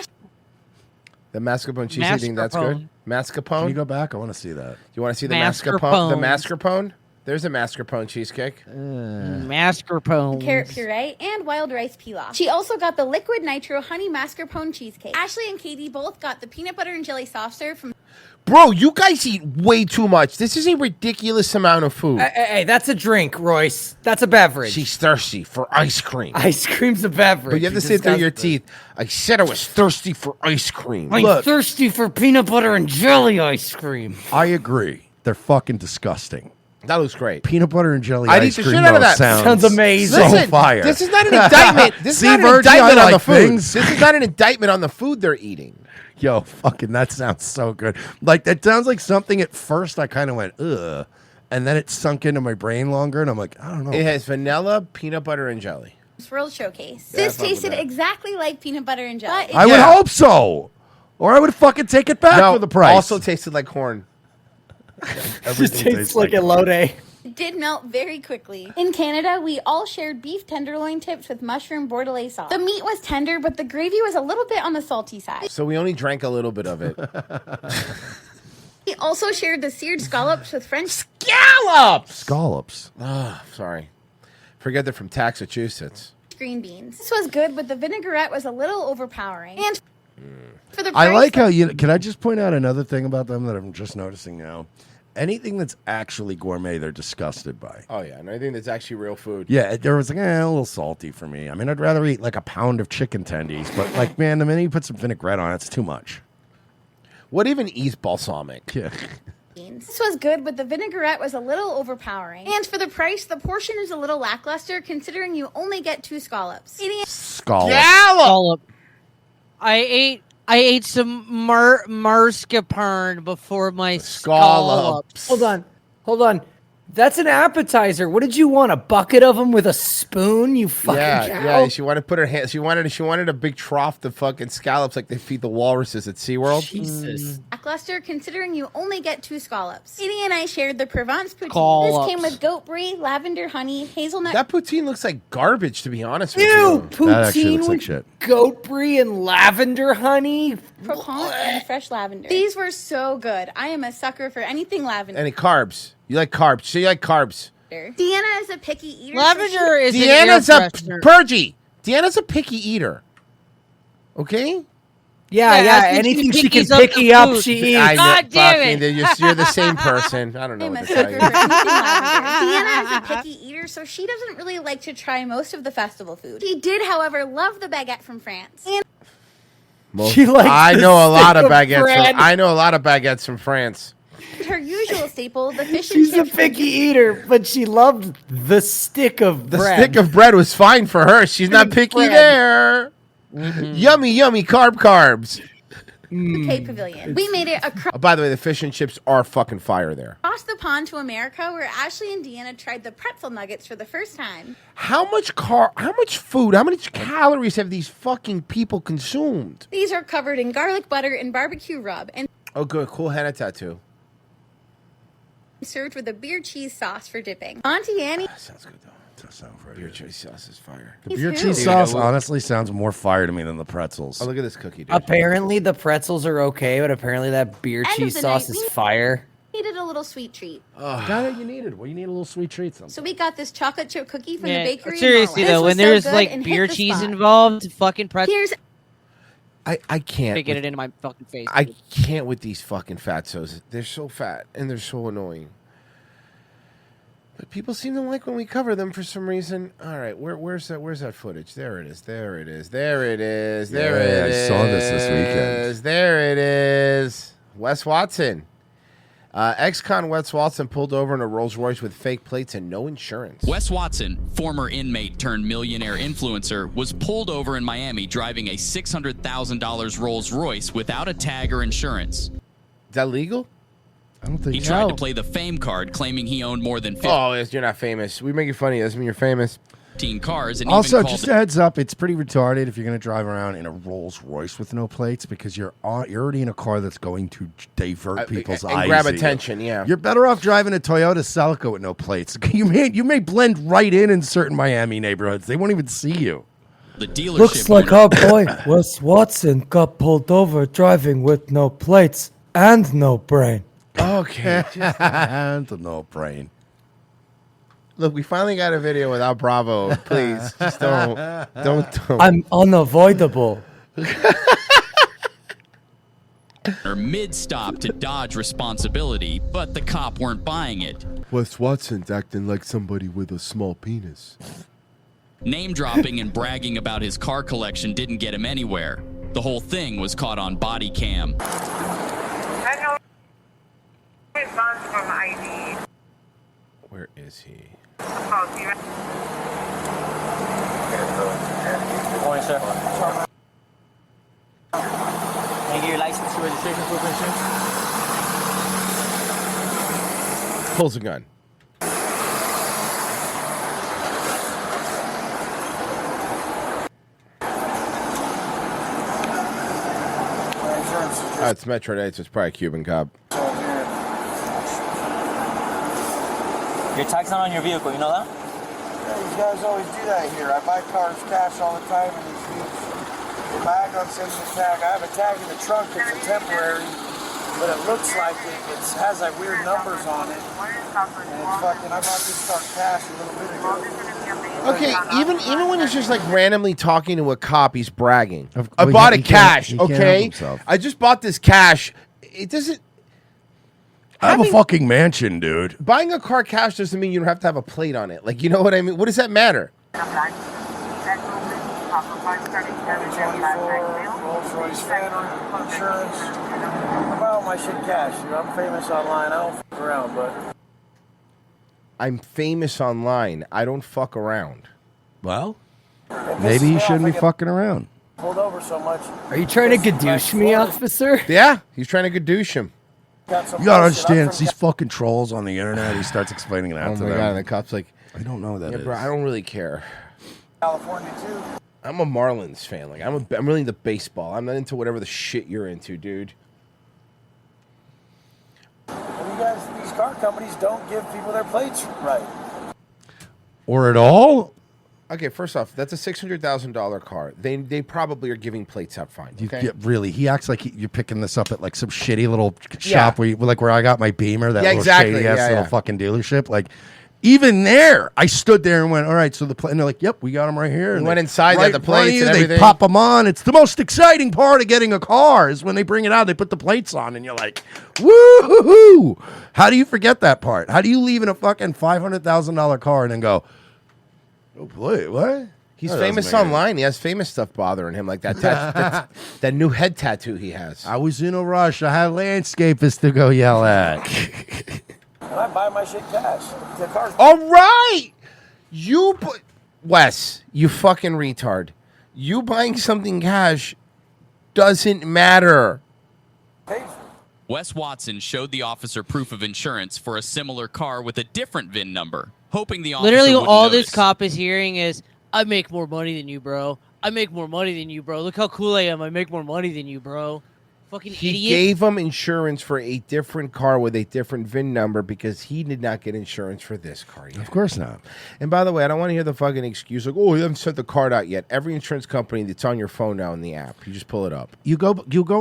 The mascarpone cheese eating, that's good. Mascarpone. Can you go back? I want to see that. You want to see the mascarpone? The Mascarpone. mascarpone? There's a mascarpone cheesecake. Mascarpone. Carrot puree and wild rice pilaf. She also got the liquid nitro honey mascarpone cheesecake. Ashley and Katie both got the peanut butter and jelly soft serve from Bro, you guys eat way too much. This is a ridiculous amount of food. Hey, that's a drink, Royce. That's a beverage. She's thirsty for ice cream. Ice cream's a beverage. But you have to say it through your teeth. I said I was thirsty for ice cream. I'm thirsty for peanut butter and jelly ice cream. I agree. They're fucking disgusting. That looks great. Peanut butter and jelly I'd eat ice the cream shit out of though that. Sounds amazing. So Listen, fire. This is not an indictment. This See, is not an Virgie, indictment I on the like food. things. This is not an indictment on the food they're eating. Yo, fucking, that sounds so good. Like, that sounds like something at first I kind of went, ugh. And then it sunk into my brain longer, and I'm like, I don't know. It has vanilla, peanut butter, and jelly. World Showcase. Yeah, This fuck with tasted that. exactly like peanut butter and jelly. I would hope so. Or I would fucking take it back No, for the price. also tasted like corn. Just tastes like Elode. It did melt very quickly. In Canada, we all shared beef tenderloin tips with mushroom bordelaise sauce. The meat was tender, but the gravy was a little bit on the salty side. So we only drank a little bit of it. We also shared the seared scallops with French Scallops. Oh, sorry. Forget they're from Massachusetts. green beans. This was good, but the vinaigrette was a little overpowering. And for the I price, like how you. Can I just point out another thing about them that I'm just noticing now? Anything that's actually gourmet, they're disgusted by. Oh, yeah. And I think that's actually real food. Yeah, there was like a little salty for me. I mean, I'd rather eat like a pound of chicken tendies, but like, man, the minute you put some vinaigrette on it, it's too much. What even is balsamic? Yeah. this was good, but the vinaigrette was a little overpowering. And for the price, the portion is a little lackluster considering you only get 2 scallops. Scallop. I ate some mascarpone before my scallops. Hold on. That's an appetizer. What did you want? A bucket of them with a spoon? You fucking cow? Yeah. She wanted to put her hand. She wanted a big trough of fucking scallops like they feed the walruses at SeaWorld. Jesus. Lackluster considering you only get 2 scallops. Katie and I shared the Provence poutine. Scallops. This came with goat brie, lavender honey, hazelnut. That poutine looks like garbage, to be honest with Ew, you. poutine with goat brie and lavender honey. Croquant and fresh lavender. These were so good. I am a sucker for anything lavender. Any carbs? You like carbs? So you like carbs? Deanna is a picky eater. Lavender is an Deanna's air a freshener. Purgy. Deanna's a picky eater. Okay. Yeah. Anything she can picky up, she eats. I know, God damn fucking, it. You're the same person. I don't know I'm what a to tell sucker you. for anything lavender. Deanna is a picky eater, so she doesn't really like to try most of the festival food. She did, however, love the baguette from France. And She likes I the know a lot stick of baguettes. bread. I know a lot of baguettes from France. her usual staple, the fish and She's a chips. picky eater, but she loved the stick of The bread. stick of bread was fine for her. She's not picky bread. there. Yummy, yummy carbs. The Cape Pavilion. We made it Oh, by the way, the fish and chips are fucking fire there. across the pond to America, where Ashley and Deanna tried the pretzel nuggets for the first time. How much food, how many calories have these fucking people consumed? These are covered in garlic butter and barbecue rub, and Oh, good. Cool henna tattoo. served with a beer cheese sauce for dipping. Auntie Annie. Sounds good though. Does sound very Beer good. cheese sauce is fire. The beer cheese sauce honestly sounds more fire to me than the pretzels. Oh, look at this cookie, dude. Apparently the pretzels are okay, but apparently that beer End of cheese the sauce night, is we fire. Needed a little sweet treat. Got it. You needed. Well, you need a little sweet treat. Something. So we got this chocolate chip cookie from Man, the bakery. seriously in though, Norway. when This there's was so like good and beer hit the cheese spot. involved, fucking pretzels. Here's I can't. They get with- it into my fucking face. I dude. can't with these fucking fatsos. They're so fat and they're so annoying. But people seem to like when we cover them for some reason. All right, where's that footage? There it is. There it is. There it is. There Yeah, it I is. saw this weekend. There it is. Wes Watson. Ex-con Wes Watson pulled over in a Rolls Royce with fake plates and no insurance. Wes Watson, former inmate turned millionaire influencer, was pulled over in Miami driving a $600,000 Rolls Royce without a tag or insurance. Is that legal? I don't think He tried to play the fame card, claiming he owned more than 15 Oh, yes, you're not famous. We make you funny. Doesn't mean you're famous. cars. And Also, even called just a heads up, it's pretty retarded if you're going to drive around in a Rolls Royce with no plates because you're already in a car that's going to divert people's and eyes. grab at you. attention, yeah. You're better off driving a Toyota Celica with no plates. You may blend right in certain Miami neighborhoods. They won't even see you. the dealership. Looks like our boy Wes Watson got pulled over driving with no plates and no brain. Okay. And no brain. Look, we finally got a video without Bravo. Please, just don't. I'm unavoidable. or mid-stop to dodge responsibility, but the cop weren't buying it. Wes Watson's acting like somebody with a small penis. Name-dropping and bragging about his car collection didn't get him anywhere. The whole thing was caught on body cam. Where is he? Good morning, sir. Can I get your license, your registration, proof of insurance? Pulls a gun. It's Metro Day, so it's probably a Cuban cop. Your tag's not on your vehicle, you know that? Yeah, these guys always do that here. I buy cars cash all the time in these weeks. If I don't send me a tag, I have a tag in the trunk that's a temporary, but it looks like it has like weird numbers on it. And it's fucking, I bought this car cash a little bit ago. Okay, even when he's just like randomly talking to a cop, he's bragging. I well, bought he it can't- cash, he can't help okay? himself. I just bought this cash. It doesn't. I have a fucking mansion, dude. Buying a car cash doesn't mean you don't have to have a plate on it. Like, you know what I mean? What does that matter? Rolls Royce Phantom, insurance. I buy all my shit cash. You know, I'm famous online. I don't fuck around, but I'm famous online. I don't fuck around. Well, maybe you shouldn't be fucking around. pulled over so much. Are you trying to gadoosh me, officer? Yeah, he's trying to gadoosh him. You gotta understand, it's these fucking trolls on the internet. He starts explaining that Oh to my them. god, and the cop's like, I don't know that yeah, is. bro, I don't really care. California too. I'm a Marlins fan. Like, I'm really into baseball. I'm not into whatever the shit you're into, dude. Well, you guys, these car companies don't give people their plates right. Or at all? Okay, first off, that's a $600,000 car. They probably are giving plates out fine. You Okay? get really, he acts like you're picking this up at like some shitty little shop where I got my Beamer, that Yeah, little exactly. shady ass Yeah, little yeah. fucking dealership. Like, even there, I stood there and went, all right, so and they're like, yep, we got them right here. You And went they- inside, they right had the in front of plates you, and they everything. pop them on. It's the most exciting part of getting a car is when they bring it out, they put the plates on, and you're like, woo-hoo-hoo. How do you forget that part? How do you leave in a fucking $500,000 car and then go, oh, boy, what? He's That famous doesn't make any- online. He has famous stuff bothering him, like that new head tattoo he has. I was in a rush. I had landscapers to go yell at. And I buy my shit cash. The car's All right, Wes, you fucking retard. You buying something cash doesn't matter. Wes Watson showed the officer proof of insurance for a similar car with a different VIN number, hoping the officer Literally, wouldn't all notice. this cop is hearing is, I make more money than you, bro. I make more money than you, bro. Look how cool I am. I make more money than you, bro. Fucking He idiot. gave him insurance for a different car with a different VIN number because he did not get insurance for this car yet. Of course not. And by the way, I don't want to hear the fucking excuse like, oh, you haven't sent the card out yet. Every insurance company that's on your phone now in the app, you just pull it up. You go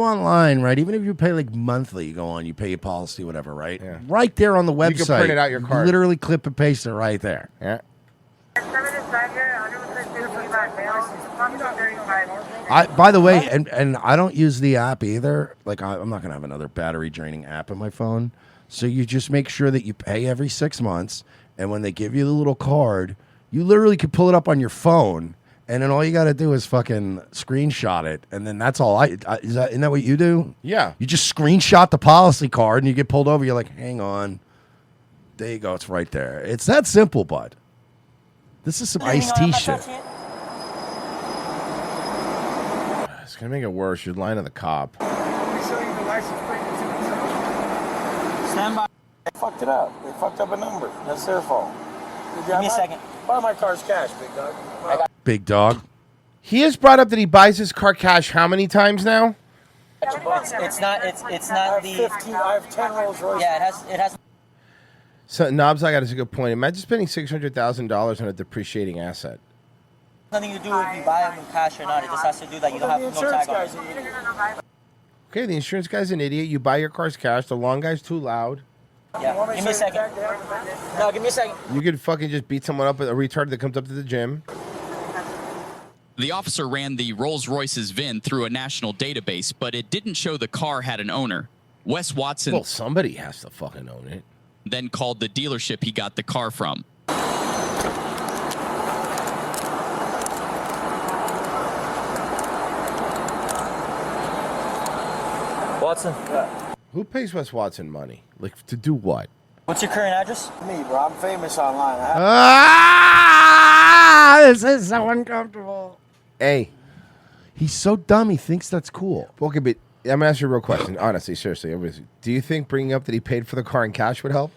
online, right? Even if you pay like monthly, you go on, you pay your policy, whatever, right? Yeah. Right there on the website. You can print it out your card. Literally clip and paste it right there. Yeah. By the way, and I don't use the app either. Like I'm not gonna have another battery draining app on my phone. So you just make sure that you pay every 6 months, and when they give you the little card, you literally can pull it up on your phone, and then all you got to do is fucking screenshot it, and then that's all. Isn't that what you do? Yeah. You just screenshot the policy card, and you get pulled over. You're like, hang on, there you go. It's right there. It's that simple, bud. This is some iced tea shit. It's gonna make it worse. You're lying to the cop. Stand by. They fucked it up. They fucked up a number. That's their fault. Give me a second. Buy my car's cash, big dog. Big dog. He has brought up that he buys his car cash how many times now? It's not the 15. I have 10 Rolls Royces. Yeah, it has. So Knobs, I got a good point. Imagine spending $600,000 on a depreciating asset. Nothing to do with if you buy them in cash or not. It just has to do that you don't have no tag on it. Okay, the insurance guy's an idiot. You buy your car's cash. The long guy's too loud. Yeah, give me a second. No, give me a second. You could fucking just beat someone up, a retard that comes up to the gym. The officer ran the Rolls-Royce's VIN through a national database, but it didn't show the car had an owner. Wes Watson... Well, somebody has to fucking own it. Then called the dealership he got the car from. Watson. Who pays Wes Watson money? Like, to do what? What's your current address? Me, bro. I'm famous online. This is so uncomfortable. Hey. He's so dumb, he thinks that's cool. Okay, but I'm going to ask you a real question. Honestly, seriously. Do you think bringing up that he paid for the car in cash would help?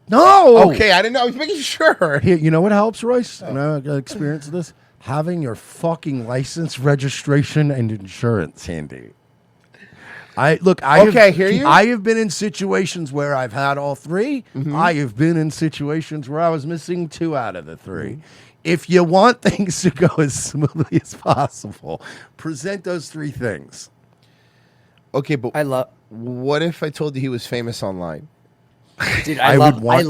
No! Okay, I didn't know. I was making sure. Here, you know what helps, Royce? And I got experience of this? Having your fucking license, registration, and insurance handy. I have been in situations where I've had all three. Mm-hmm. I have been in situations where I was missing 2 out of the 3. If you want things to go as smoothly as possible, present those 3 things. Okay, but what if I told you he was famous online? Dude, I would want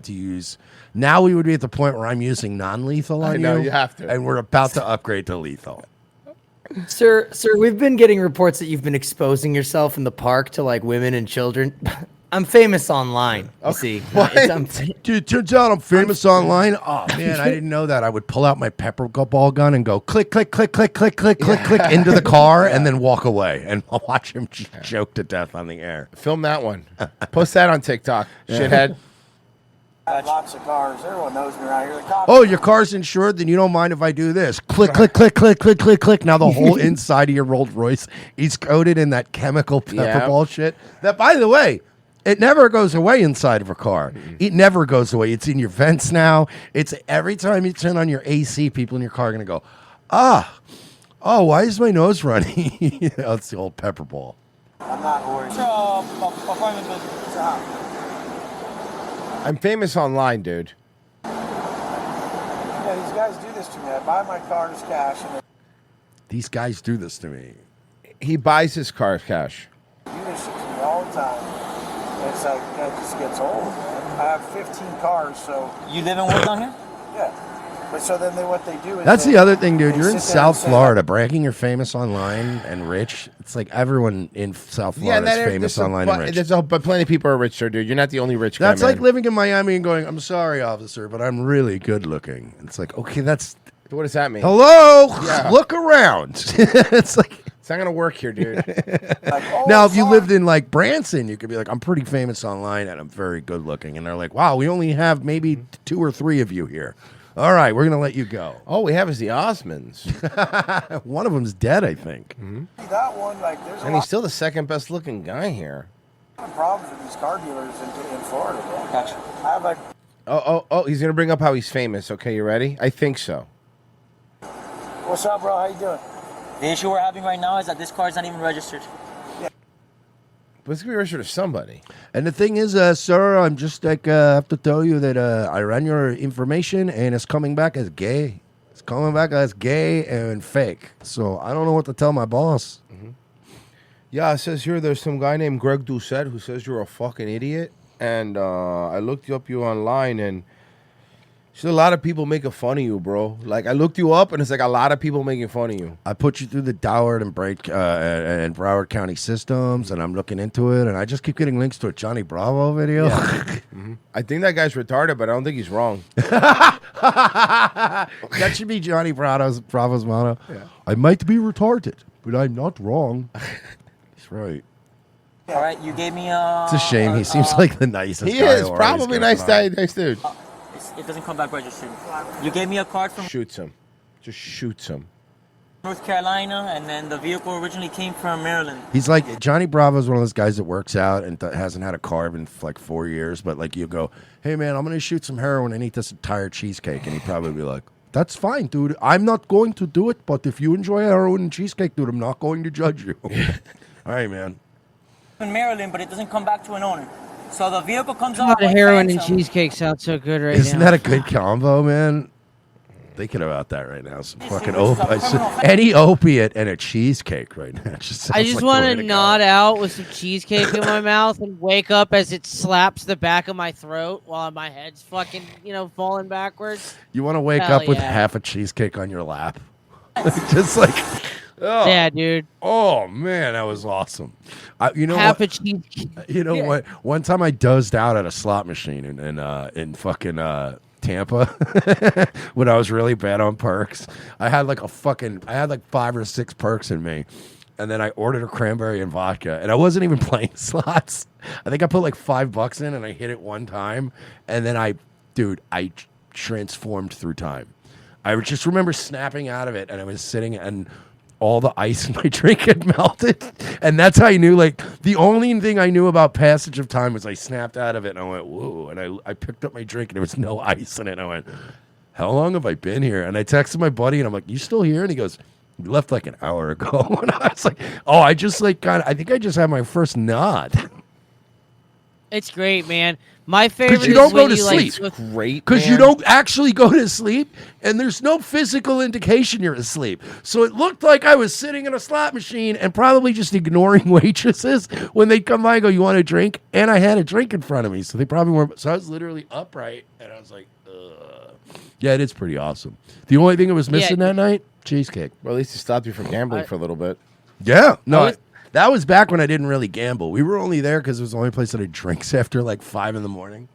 to use. Now we would be at the point where I'm using non-lethal on I know, you. you have to. And we're about to upgrade to lethal. Sir, we've been getting reports that you've been exposing yourself in the park to like women and children. I'm famous online. You see, Dude, turns out I'm famous online. Oh man, I didn't know that. I would pull out my pepper ball gun and go click, click, click, click, click, click, click, click into the car, and then walk away, and I'll watch him choke to death on the air. Film that one. Post that on TikTok, shithead. I have lots of cars. Everyone knows me around here. The cops. Oh, your car's insured? Then you don't mind if I do this. Click, click, click, click, click, click, click. Now the whole inside of your Rolls Royce is coated in that chemical pepper ball shit. That, by the way, it never goes away inside of a car. It never goes away. It's in your vents now. It's every time you turn on your AC, people in your car are going to go, why is my nose running? It's the old pepper ball. I'm not worried. I'm famous online, dude. Yeah, these guys do this to me. I buy my cars cash, and These guys do this to me. He buys his car cash. they do this shit to me all the time. And it's like, that just gets old, man. I have 15 cars, so... You live and work down here? Yeah. But so then what they do is... That's the other thing, dude. they You're in sit there and South say, Florida, bragging you're famous online and rich. It's like everyone in South Florida is famous online and rich. But plenty of people are rich, sir, dude. You're not the only rich guy, That's man. like living in Miami and going, I'm sorry, officer, but I'm really good looking. It's like, okay, that's... What does that mean? Hello? Yeah. Look around. It's like... It's not going to work here, dude. Now, if you lived in like Branson, you could be like, I'm pretty famous online and I'm very good looking. And they're like, wow, we only have maybe 2 or 3 of you here. All right, we're going to let you go. All we have is the Osmonds. One of them's dead, I think. That one, like, there's And he's still the second best looking guy here. of problems with these car dealers in Florida, bro. Gotcha. I have like... Oh, he's going to bring up how he's famous. Okay, you ready? I think so. What's up, bro? How you doing? The issue we're having right now is that this car is not even registered. But it's gonna be registered to somebody. And the thing is, sir, I'm just like have to tell you that I ran your information and it's coming back as gay. It's coming back as gay and fake. So I don't know what to tell my boss. Yeah, it says here there's some guy named Greg Doucette who says you're a fucking idiot. And I looked up you online and there's a lot of people making fun of you, bro. Like, I looked you up and it's like a lot of people making fun of you. I put you through the Doward and Broward County systems, and I'm looking into it, and I just keep getting links to a Johnny Bravo video. Yeah. I think that guy's retarded, but I don't think he's wrong. That should be Johnny Bravo's motto. Yeah. I might be retarded, but I'm not wrong. He's right. All right, you gave me It's a shame. He seems like the nicest He guy. is probably nice guy, nice dude. It doesn't come back registered. You gave me a card from Shoots him. Just shoots him. North Carolina, and then the vehicle originally came from Maryland. He's like, Johnny Bravo's one of those guys that works out and hasn't had a carb in like 4 years. But like, you go, hey man, I'm going to shoot some heroin and eat this entire cheesecake. And he'd probably be like, that's fine, dude. I'm not going to do it. But if you enjoy heroin and cheesecake, dude, I'm not going to judge you. All right, man. In Maryland, but it doesn't come back to an owner. So the vehicle comes God, off. the heroin and cheesecake sounds so good right Isn't now. that a good combo, man? Thinking about that right now. Some fucking this is a opiates. criminal Any opiate and a cheesecake right now. Just I just want to nod out with some cheesecake in my mouth and wake up as it slaps the back of my throat while my head's fucking, falling backwards. You want to wake Hell up with yeah. half a cheesecake on your lap. Just like, oh, Yeah, dude. Oh man, that was awesome. You know Half what? a cheesecake. You know what? One time I dozed out at a slot machine in fucking Tampa when I was really bad on perks. I had like 5 or 6 perks in me. And then I ordered a cranberry and vodka, and I wasn't even playing slots. I think I put like $5 in, and I hit it one time, and then I transformed through time. I just remember snapping out of it, and I was sitting, and all the ice in my drink had melted, and that's how I knew. Like, the only thing I knew about passage of time was I snapped out of it, and I went, whoa, and I picked up my drink, and there was no ice in it, and I went, how long have I been here? And I texted my buddy, and I'm like, you still here? And he goes, we left like an hour ago. And I was like, oh, I think I just had my first nod. It's great, man. My favorite Because you don't is go when to you, sleep. Like, Great. Because you don't actually go to sleep, and there's no physical indication you're asleep. So it looked like I was sitting in a slot machine and probably just ignoring waitresses when they come by and go, you want a drink? And I had a drink in front of me, so they probably weren't. So I was literally upright, and I was like, ugh. Yeah, it is pretty awesome. The only thing that was missing that night, cheesecake. Well, at least it stopped you from gambling for a little bit. Yeah. No, that was back when I didn't really gamble. We were only there because it was the only place that had drinks after like 5 in the morning.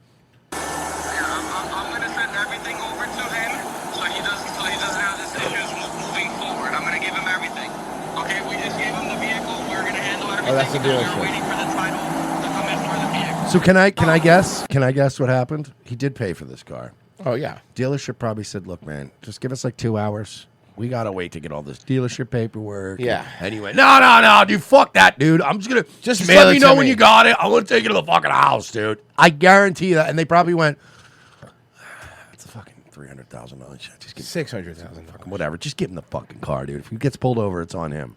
Oh, that's the dealership. So can I guess? Can I guess what happened? He did pay for this car. Oh yeah. Dealership probably said, "Look, man, just give us like 2 hours. We gotta wait to get all this dealership paperwork." Yeah. Anyway, no, dude, fuck that, dude. I'm just gonna Just let mail me it know to when me. you got it. I want to take it to the fucking house, dude. I guarantee that. And they probably went, "It's a fucking $300,000. Just give $600,000. fucking whatever. Just give him the fucking car, dude. If he gets pulled over, it's on him."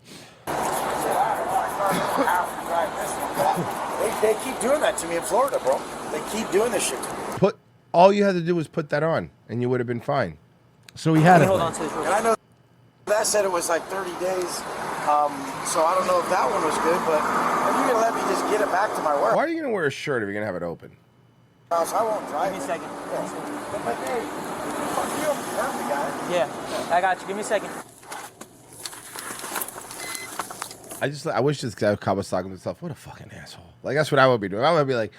They keep doing that to me in Florida, bro. They keep doing this shit to me. All you had to do was put that on, and you would have been fine. So he had it. And I know that said it was like 30 days, so I don't know if that one was good, but if you're gonna let me just get it back to my work, Why are you gonna wear a shirt if you're gonna have it open? so I won't drive. Give me a second. But like, hey, fuck you, I'm a perfect guy. Yeah, I got you. Give me a second. I wish this guy cop was talking to himself. What a fucking asshole! Like that's what I would be doing. I would be like,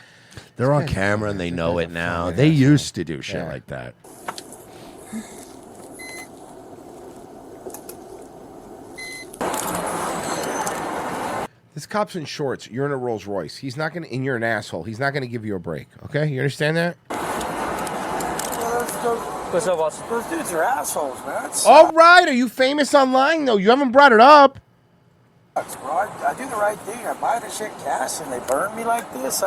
They're on camera and they know it now. They used to do shit like that. this cop's in shorts. You're in a Rolls Royce. He's not gonna. And you're an asshole. He's not gonna give you a break. Okay, you understand that? What's up, boss? Those dudes are assholes, man. That's All right. Are you famous online though? You haven't brought it up. sucks, bro. I do the right thing. I buy the shit cash, and they burn me like this.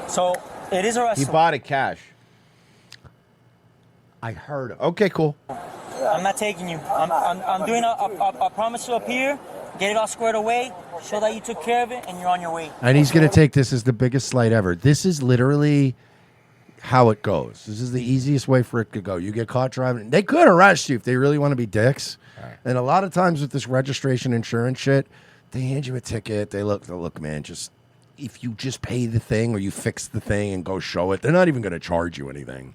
So it is a He bought it cash. I heard him. Okay, cool. Yeah, I'm not taking you. I'm doing a promise to appear, get it all squared away, show that you took care of it, and you're on your way. And he's going to take this as the biggest slight ever. This is literally how it goes. This is the easiest way for it to go. You get caught driving. They could arrest you if they really want to be dicks. And a lot of times with this registration insurance shit, they hand you a ticket. They look, man, just if you just pay the thing or you fix the thing and go show it, they're not even going to charge you anything.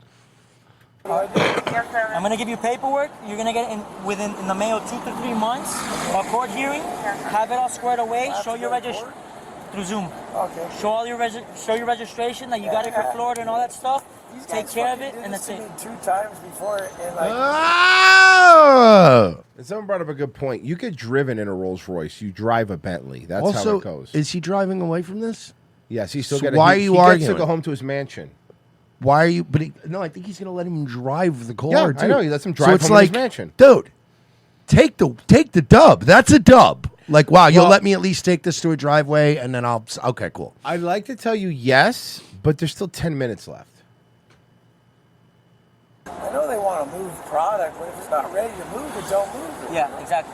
I'm gonna give you paperwork. You're gonna get it in the mail 2 to 3 months. A court hearing. Have it all squared away. Show your registration through Zoom. Okay. Show your registration that you got it for Florida and all that stuff. Take care of it, and that's it. 2 times before, and like. And someone brought up a good point. You get driven in a Rolls Royce. You drive a Bentley. That's also, how it goes. Is he driving away from this? Yes, he's still So getting. why are you arguing? He gets to go home to his mansion. Why are you? But no, I think he's going to let him drive the car. Yeah, too. I know. He lets him drive so it's home to like, his mansion. Dude, take the dub. That's a dub. Like, wow, you'll let me at least take this to a driveway, and then I'll. Okay, cool. I'd like to tell you yes, but there's still 10 minutes left. I know they want to move product, but if it's not ready to move it, don't move it. Yeah, exactly.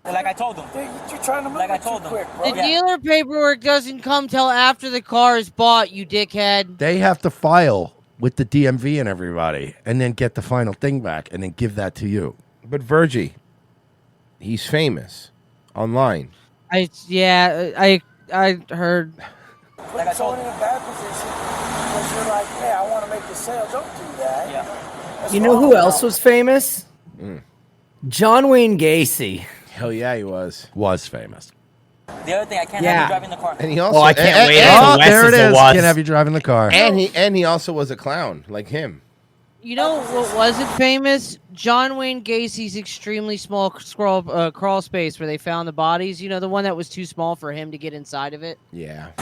Like I told them. You're trying to move it too quick, bro. The dealer paperwork doesn't come till after the car is bought, you dickhead. They have to file with the DMV and everybody, and then get the final thing back, and then give that to you. But Virgie, he's famous online. I heard. Put someone in a bad position because you're like, hey, I want to make the sale. Don't do that. Yeah. You know who else was famous? John Wayne Gacy. Hell yeah, he was. Was famous. The other thing, I can't have you driving the car. And he also. I can't wait. Oh, there it is. Can't have you driving the car. And he also was a clown like him. You know what wasn't famous? John Wayne Gacy's extremely small crawl space where they found the bodies. You know, the one that was too small for him to get inside of it. Yeah.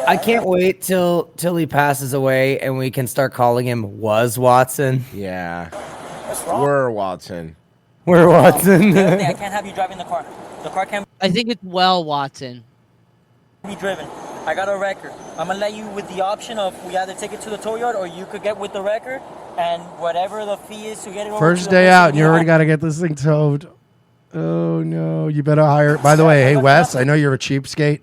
I can't wait till he passes away and we can start calling him Was Watson. Yeah. We're Watson. We're Watson. The other thing, I can't have you driving the car. The car can't I think it's Watson. be driven. I got a record. I'm gonna let you with the option of we either take it to the tow yard or you could get with the record and whatever the fee is to get it over. First to the day person out, and you you already have. got to get this thing towed. Oh no! You better hire. By the way, hey Wes, I know you're a cheapskate.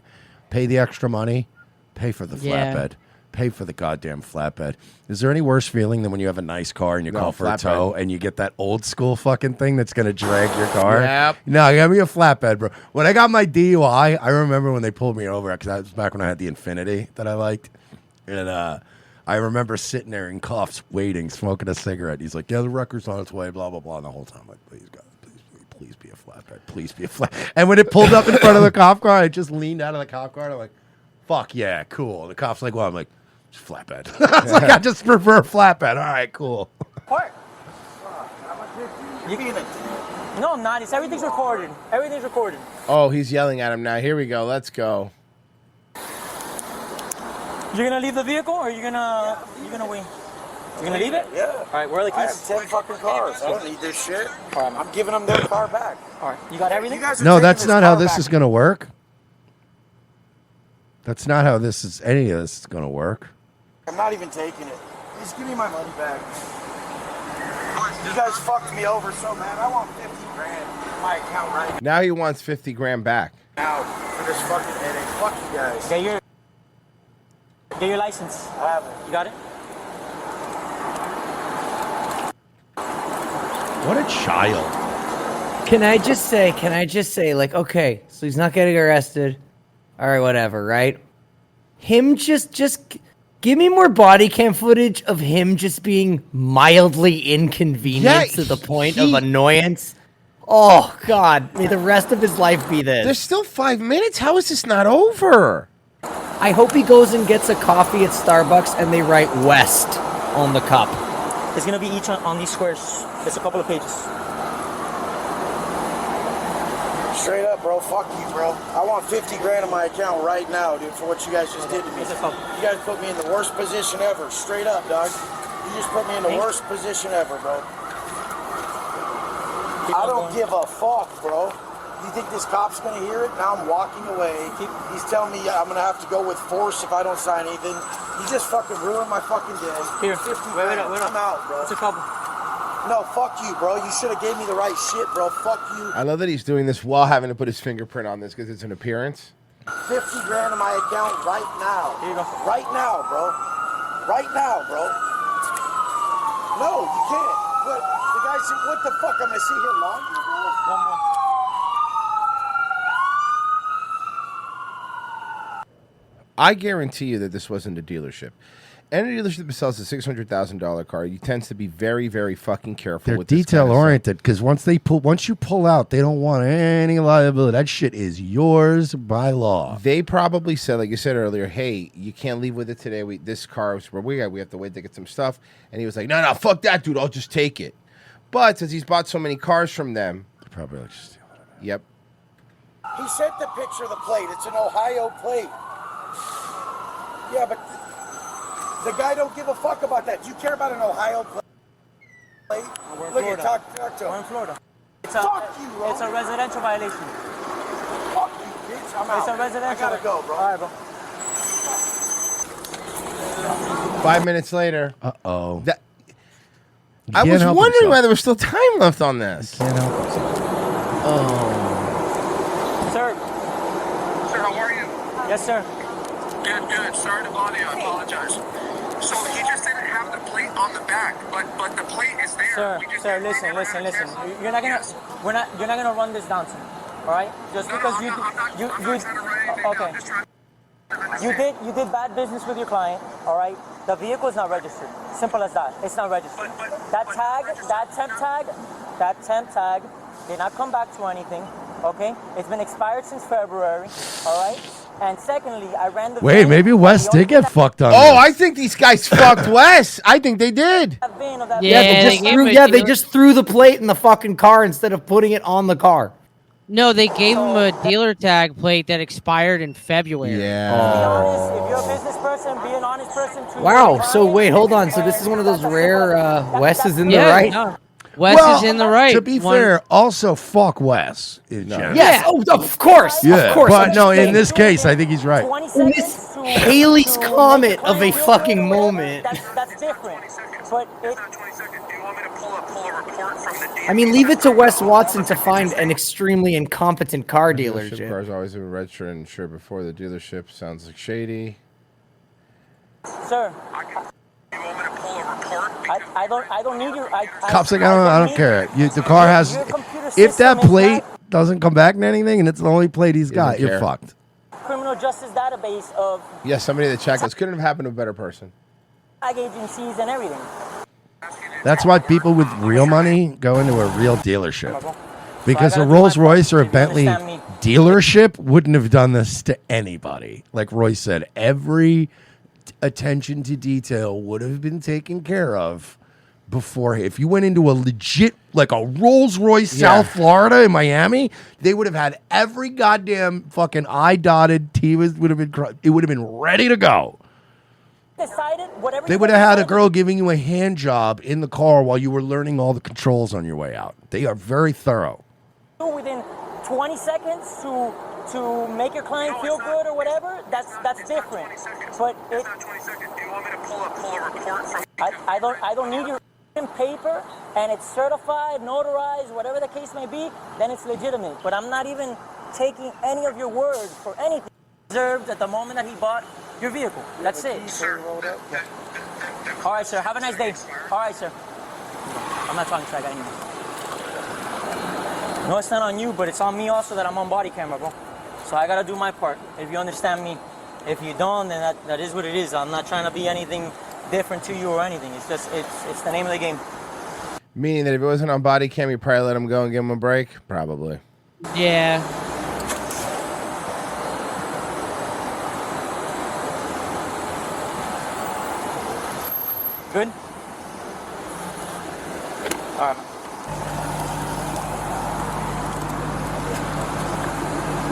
Pay the extra money. Pay for the Yeah. flatbed. Pay for the goddamn flatbed. Is there any worse feeling than when you have a nice car and you No, call for flatbed. a tow and you get that old school fucking thing that's gonna drag your car? Yep. No, give me a flatbed, bro. When I got my DUI, I remember when they pulled me over because that was back when I had the Infinity that I liked, and I remember sitting there in cuffs, waiting, smoking a cigarette. He's like, "Yeah, the record's on its way." Blah blah blah. And the whole time, I'm like, "Please God, please be a flatbed. Please be a flat." And when it pulled up in front of the cop car, I just leaned out of the cop car. And I'm like, "Fuck yeah, cool." The cop's like, "Well," I'm like, "It's flatbed." I was like, "I just prefer flatbed." All right, cool. Park. No, I'm not. Everything's recorded. Everything's recorded. Oh, he's yelling at him now. Here we go. Let's go. You're gonna leave the vehicle or you're gonna wait? You're gonna leave it? Yeah. All right, where are the I keys? have 10 fucking cars. I don't need this shit. I'm giving them their car back. All right, you got everything? You guys are No, taking that's this not how car this back. is going to work. That's not how any of this is going to work. I'm not even taking it. Just give me my money back. You guys fucked me over so bad. I want 50 grand in my account right Now he wants 50 grand back. now for this fucking headache. Fuck you guys. Get your license. I have it. You got it? What a child. Can I just say, like, okay, so he's not getting arrested. All right, whatever, right? Him just give me more body cam footage of him just being mildly inconvenienced to the point of annoyance. Oh, God. May the rest of his life be this. There's still 5 minutes. How is this not over? I hope he goes and gets a coffee at Starbucks and they write West on the cup. It's gonna be each on these squares. It's a couple of pages. Straight up, bro. Fuck you, bro. I want 50 grand in my account right now, dude, for what you guys just did to me. You guys put me in the worst position ever. Straight up, dog. You just put me in the worst position ever, bro. I don't give a fuck, bro. You think this cop's gonna hear it? Now I'm walking away. He's telling me I'm gonna have to go with force if I don't sign anything. He just fucking ruined my fucking day. Here, 50 wait grand. up. I'm out, bro. It's a couple. No, fuck you, bro. You should have gave me the right shit, bro. Fuck you. I love that he's doing this while having to put his fingerprint on this because it's an appearance. 50 grand in my account right now. Here you go. Right now, bro. Right now, bro. No, you can't. What? The guy said, what the fuck? I'm gonna sit here longer, bro? One more. I guarantee you that this wasn't a dealership. Any dealership that sells a $600,000 car, you tends to be very, very fucking careful. They're with this detail kind of stuff. oriented because once you pull out, they don't want any liability. That shit is yours by law. They probably said, like you said earlier, hey, you can't leave with it today. This car is where we have to wait to get some stuff. And he was like, no, fuck that, dude. I'll just take it. But since he's bought so many cars from them, they're probably like, steal it. Yep. He sent the picture of the plate. It's an Ohio plate. Yeah, but the guy don't give a fuck about that. Do you care about an Ohio plate? We're in Look at Florida. talk to him. We're in Florida. Fuck you, bro. It's a residential violation. Fuck you, bitch. I'm out. It's a residential. I gotta go, bro. All right, bro. 5 minutes later. Uh-oh. I was wondering why there was still time left on this. Can't help himself. Sir. Sir, how are you? Yes, sir. Good. Sorry to bother you. I apologize. So he just didn't have the plate on the back, but the plate is there. Sir, We just sir, never had a listen. chance to- You're not gonna, you're not gonna run this down to me, all right? Just because I'm you did bad business with your client, all right? The vehicle is not registered. Simple as that. It's not registered. That temp tag did not come back to anything, okay? It's been expired since February, all right? And secondly, I ran the Wait, maybe Wes did get fucked on. Oh, this. I think these guys fucked Wes. I think they did. They just threw the plate in the fucking car instead of putting it on the car. No, they gave him a dealer tag plate that expired in February. Yeah. If you're a business person, be an honest person. Treat Wow. your So wait, hold on. So this is one of those rare Wes is in the Yeah, right. no. Wes is in the right. To be fair, also fuck Wes. Yes. Oh, of course. Yeah, Of course. but no, in this case, I think he's right. This Haley's Comet of a fucking moment. That's different. But I mean, leave it to Wes Watson to find an extremely incompetent car dealer. Dealership cars always been registered and insured before the dealership. Sounds like shady. Sir, I don't need your. Cops like, I don't care. The car has. If that plate doesn't come back to anything, and it's the only plate he's got, you're care. fucked. criminal justice database of Yes, somebody that checked this couldn't have happened to a better person. tag agencies and everything. That's why people with real money go into a real dealership. Because So I a gotta do Rolls my Royce or a part, if you Bentley understand me. dealership wouldn't have done this to anybody. Like Roy said, every attention to detail would have been taken care of before. If you went into a legit, like a Rolls Royce South Florida in Miami, they would have had every goddamn fucking I dotted, T would have been, it would have been ready to go. Decided whatever They you would have had a decided girl giving you a hand job in the car while you were learning all the controls on your way out. They are very thorough. to do within 20 seconds to make your client feel good or whatever, that's different. But it, I don't need your paper and it's certified, notarized, whatever the case may be, then it's legitimate. But I'm not even taking any of your word for anything. Reserved at the moment that he bought your vehicle. That's it. All right, sir. Have a nice day. All right, sir. I'm not talking to that guy anymore. No, it's not on you, but it's on me also that I'm on body camera, bro. So I gotta do my part. If you understand me, if you don't, then that is what it is. I'm not trying to be anything different to you or anything. It's just it's the name of the game. Meaning that if it wasn't on body cam, you probably let him go and give him a break? Probably. Yeah. Good? All right.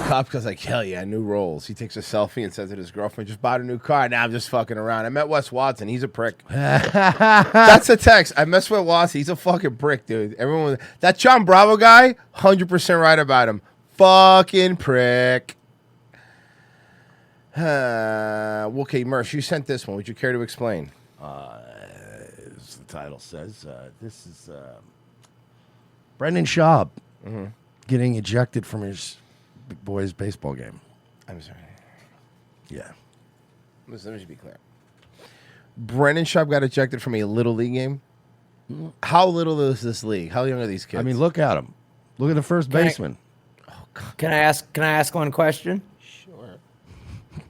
Cop goes like, hell yeah, new rolls. He takes a selfie and says to his girlfriend, just bought a new car. Now I'm just fucking around. I met Wes Watson. He's a prick. That's a text. I messed with Watson. He's a fucking prick, dude. Everyone, that John Bravo guy, 100% right about him. Fucking prick. Okay, Mersh, you sent this one. Would you care to explain? as the title says. This is Brendan Schaub getting ejected from his big boys baseball game. I'm sorry. Yeah. Listen, let me just be clear. Brendan Schaub got ejected from a Little League game? How little is this league? How young are these kids? I mean, look at him. Look at the first baseman. Can I ask one question? Sure.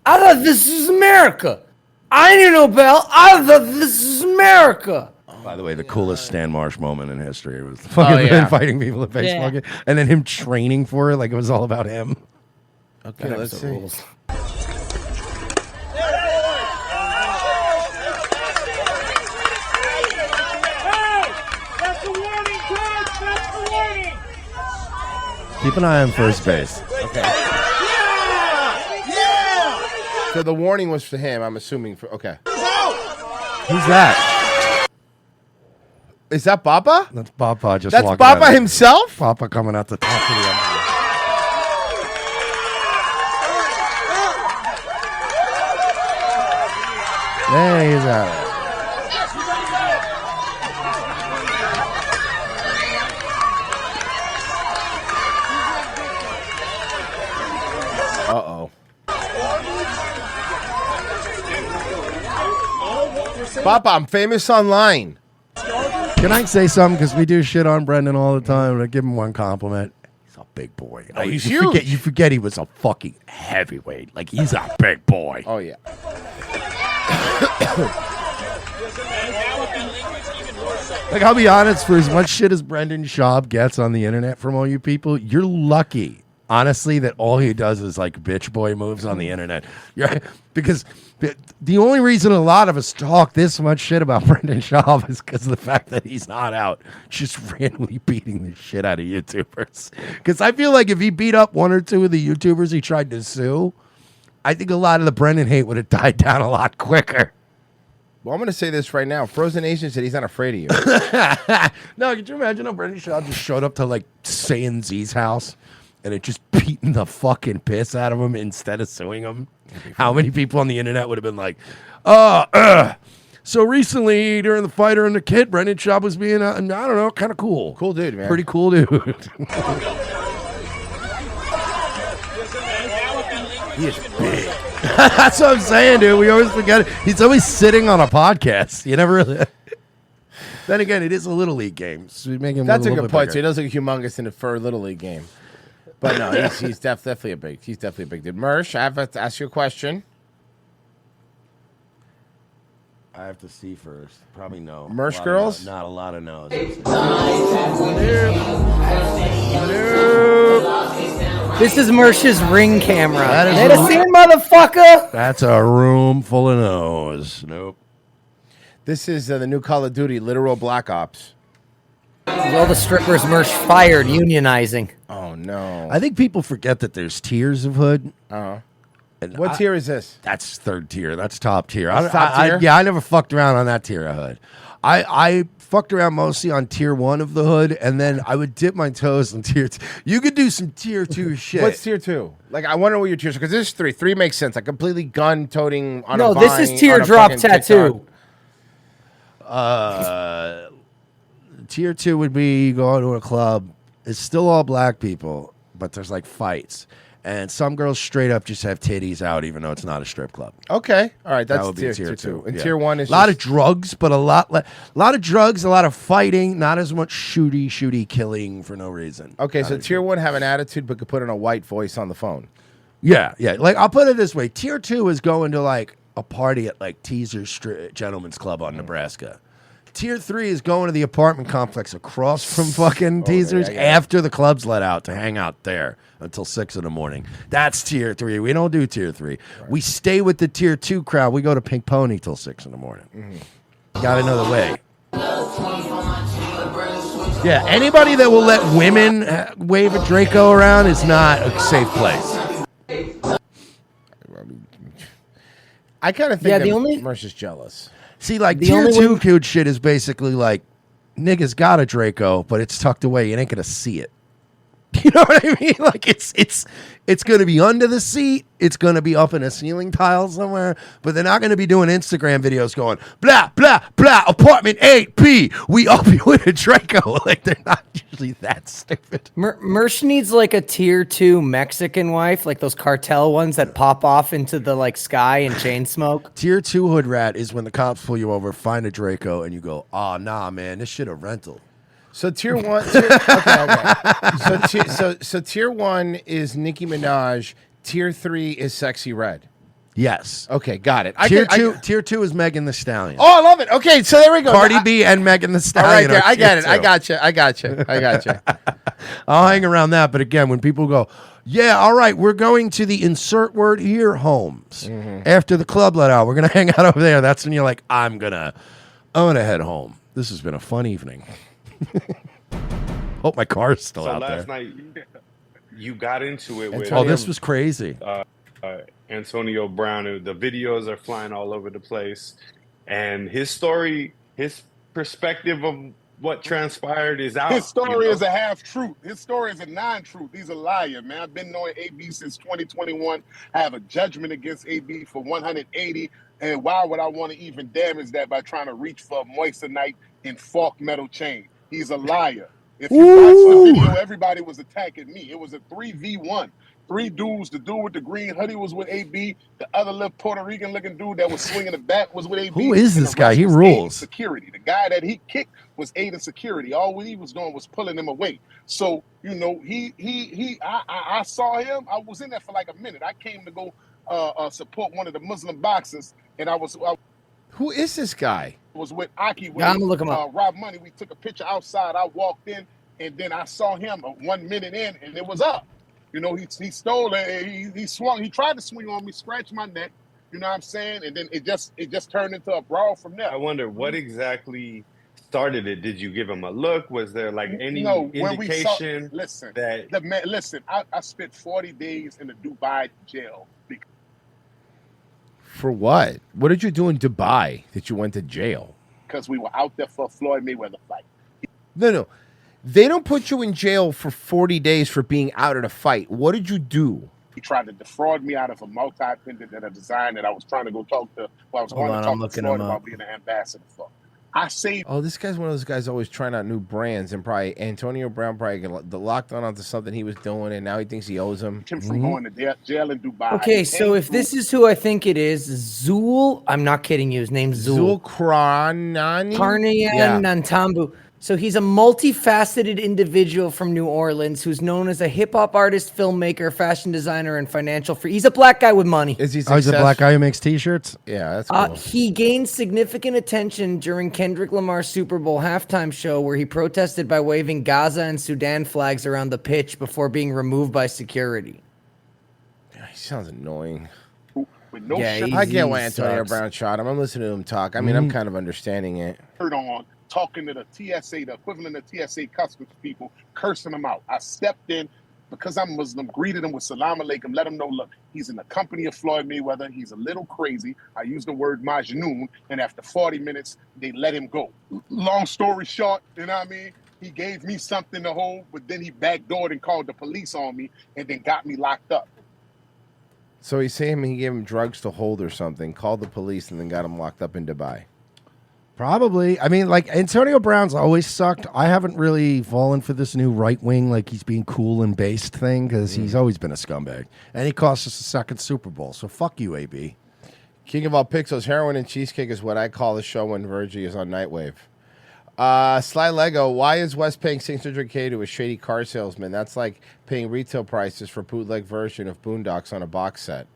I thought this was America. I didn't know Bell. I thought this was America. By the way, the coolest Stan Marsh moment in history was fucking him fighting people at baseball Yeah. game, and then him training for it like it was all about him. Okay, That let's episode see. rules. That's a warning, George! That's a warning! Keep an eye on first base. Okay. Yeah! So the warning was for him, I'm assuming. Okay. Who's that? Is that Papa? That's Papa just That's walking Papa out. himself? Papa coming out the top of the end. There he's out. Uh-oh. Papa, I'm famous online. Can I say something? Because we do shit on Brendan all the time. And I give him one compliment. He's a big boy. Oh, he's you huge. You forget he was a fucking heavyweight. Like, he's a big boy. Oh, yeah. Like, I'll be honest, for as much shit as Brendan Schaub gets on the internet from all you people, you're lucky, honestly, that all he does is like bitch boy moves on the internet. Because the only reason a lot of us talk this much shit about Brendan Schaub is because of the fact that he's not out just randomly beating the shit out of YouTubers. Because I feel like if he beat up one or two of the YouTubers he tried to sue, I think a lot of the Brendan hate would have died down a lot quicker. Well, I'm going to say this right now. Frozen Nation said he's not afraid of you. No, could you imagine how Brendan Schaub just showed up to like Saiyan Z's house and it just beating the fucking piss out of him instead of suing him? How many people on the internet would have been like, so recently during the fighter and the kid, Brendan Schaub was being, I don't know, kind of cool. Cool dude, man. Pretty cool dude. He is big. That's what I'm saying, dude. We always forget it. He's always sitting on a podcast. You never really. Then again, it is a little league game. So we make him That's a little good bit point. So bigger. he does look humongous in a fur Little League game. But no, he's definitely a big. He's definitely a big dude. Mersh, I have to ask you a question. I have to see first. Probably no. Mersh girls? Not a lot of no's. This is Mersh's ring camera. That is Let a- us see, motherfucker. That's a room full of no's. Nope. This is the new Call of Duty, Literal Black Ops. All the strippers Mersh fired, unionizing. Oh no! I think people forget that there's tiers of hood. Uh-huh. And What tier is this? That's third tier. That's top tier. That's top tier? Yeah, I never fucked around on that tier of hood. I fucked around mostly on tier 1 of the hood, and then I would dip my toes in tier 2. You could do some tier 2 shit. What's tier 2? Like, I wonder what your tiers are, because this is 3. 3 makes sense. Like, completely gun-toting on a No, vine, this is on a teardrop fucking tattoo. TikTok. Tier 2 would be you go out to a club. It's still all black people, but there's like fights. And some girls straight up just have titties out, even though it's not a strip club. Okay. All right, that's That would be tier 2. And yeah. tier 1 is a lot just- of drugs, but a lot of drugs, a lot of fighting, not as much shooty killing for no reason. Okay, Not so as- tier 1 have an attitude, but could put in a white voice on the phone. Yeah. Like, I'll put it this way: tier 2 is going to like a party at like Teaser Gentlemen's Club on Nebraska. Tier 3 is going to the apartment complex across from fucking Teasers yeah. after the club's let out to hang out there until 6 in the morning. That's tier 3. We don't do tier 3. We stay with the tier 2 crowd. We go to Pink Pony till 6 in the morning. Got another way. Yeah, anybody that will let women wave a Draco around is not a safe place. I kind of think Yeah, that the only- Mersh is jealous. See, like The tier only 2 one- cute shit is basically like niggas got a Draco, but it's tucked away. You ain't gonna see it. You know what I mean? Like it's going to be under the seat. It's going to be up in a ceiling tile somewhere. But they're not going to be doing Instagram videos going blah blah blah. Apartment 8B. We up you with a Draco. Like they're not usually that stupid. Mersh needs like a tier 2 Mexican wife, like those cartel ones that pop off into the like sky and chain smoke. Tier 2 hood rat is when the cops pull you over, find a Draco, and you go, "Oh nah, man, this shit a rental." So tier 1, So tier 1 is Nicki Minaj. Tier 3 is Sexy Red. Yes. Okay, got it. Tier 2 is Megan Thee Stallion. Oh, I love it. Okay, so there we go. Cardi B and Megan Thee Stallion. All right, there. are I get tier it. 2. I got you. I'll hang around that. But again, when people go, yeah, all right, we're going to the insert word here homes after the club let out. We're gonna hang out over there. That's when you're like, I'm gonna head home. This has been a fun evening. Hope my car's still So out there. last night you got into it with. Oh, this was crazy. Antonio Brown. The videos are flying all over the place, and his story, his perspective of what transpired is out. His story is a half truth. His story is a non-truth. He's a liar, man. I've been knowing AB since 2021. I have a judgment against AB for 180. And why would I want to even damage that by trying to reach for a moissanite and fork metal chain? He's a liar. If you watch the video, everybody was attacking me. It was a 3v1. 3 dudes. The dude with the green hoodie was with AB. The other little Puerto Rican looking dude that was swinging the bat was with AB. Who is And this the guy? rest He was rules. aiding security. The guy that he kicked was aiding security. All he was doing was pulling him away. So, you know, I saw him. I was in there for like a minute. I came to go support one of the Muslim boxers, and I Who is this guy? was with Aki. Yeah, I'm gonna look him up. Rob Money. We took a picture outside. I walked in, and then I saw him 1 minute in, and it was up. You know, he stole it. He swung. He tried to swing on me, scratch my neck. You know what I'm saying? And then it just turned into a brawl from there. I wonder what exactly started it. Did you give him a look? Was there like any when we saw, indication listen, that I spent 40 days in the Dubai jail For what? What did you do in Dubai that you went to jail? because we were out there for a Floyd Mayweather fight. No. They don't put you in jail for 40 days for being out at a fight. What did you do? He tried to defraud me out of a multi-pendant and a design that I was trying to go talk to. Well, I was going to talk to Floyd about being an ambassador for. I saved. Oh, this guy's one of those guys always trying out new brands, and probably Antonio Brown probably got locked on onto something he was doing, and now he thinks he owes him. Him from going to jail in Dubai. Okay, so if this is who I think it is, Zul, I'm not kidding you, his name's Zul. Zulkarnain? Karnayan Nantambu. So he's a multifaceted individual from New Orleans who's known as a hip-hop artist, filmmaker, fashion designer, and financial free. He's a black guy with money. Is he he's a black guy who makes T-shirts? Yeah, that's cool. He gained significant attention during Kendrick Lamar's Super Bowl halftime show where he protested by waving Gaza and Sudan flags around the pitch before being removed by security. He sounds annoying. With no Yeah, shirt I get why he Antonio sucks. Brown shot him. I'm listening to him talk. I mean, I'm kind of understanding it. on, talking to the TSA, the equivalent of TSA customs people, cursing them out. I stepped in because I'm Muslim, greeted him with salam alaikum, let him know, look, he's in the company of Floyd Mayweather. He's a little crazy. I used the word majnoon, and after 40 minutes, they let him go. Long story short, you know what I mean? He gave me something to hold, but then he backdoored and called the police on me and then got me locked up. So he's saying he gave him drugs to hold or something, called the police, and then got him locked up in Dubai. Probably. I mean, like, Antonio Brown's always sucked. I haven't really fallen for this new right wing, like he's being cool and based thing, because he's always been a scumbag. And he cost us a second Super Bowl. So fuck you, AB. King of all pixels, heroin and cheesecake is what I call the show when Virgie is on Nightwave. Sly Lego, why is West paying $600K to a shady car salesman? That's like paying retail prices for bootleg version of Boondocks on a box set.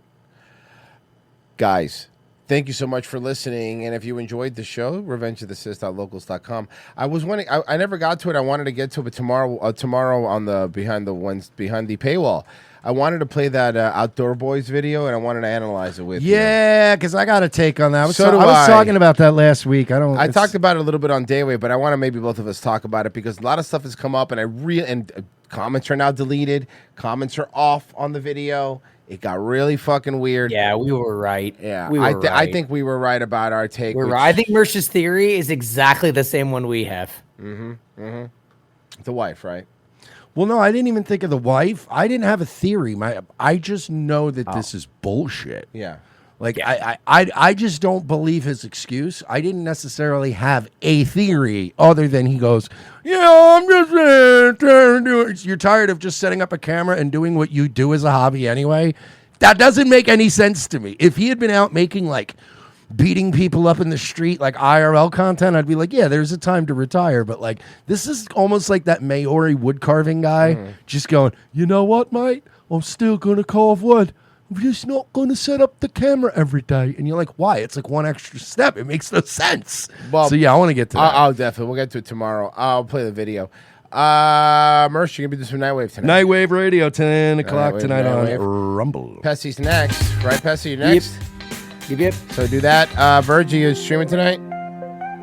Guys, thank you so much for listening. And if you enjoyed the show, revengeofthesys.locals.com. I was wondering, I never got to it. I wanted to get to it, but tomorrow on the behind the paywall, I wanted to play that Outdoor Boys video, and I wanted to analyze it with you. Yeah, because I got a take on that. I was So do talking about that last week. I talked about it a little bit on Dayway, but I want to maybe both of us talk about it because a lot of stuff has come up, and comments are now deleted. Comments are off on the video. It got really fucking weird. Yeah, we were right. Yeah, we were I right. think we were right about our take. We're right. I think Mersh's theory is exactly the same one we have. The wife, right? Well, no, I didn't even think of the wife. I didn't have a theory. I just know that this is bullshit. Yeah. Like I just don't believe his excuse. I didn't necessarily have a theory other than he goes, I'm just trying to do it. You're tired of just setting up a camera and doing what you do as a hobby anyway. That doesn't make any sense to me. If he had been out making like beating people up in the street like IRL content, I'd be like, yeah, there's a time to retire. But like this is almost like that Maori wood carving guy just going, you know what, mate? I'm still gonna carve wood. I'm just not going to set up the camera every day. And you're like, why? It's like one extra step. It makes no sense. Well, so, yeah, I want to get to that. I'll definitely. We'll get to it tomorrow. I'll play the video. Merch, you're going to be doing some Nightwave tonight. Nightwave Radio, 10 o'clock Nightwave, tonight on Nightwave. Rumble. Pessy's next. Right, Pessy? You're next? Yep. So do that. Virgie is streaming tonight?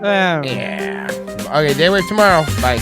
Yeah. Okay, Daywave tomorrow. Bye.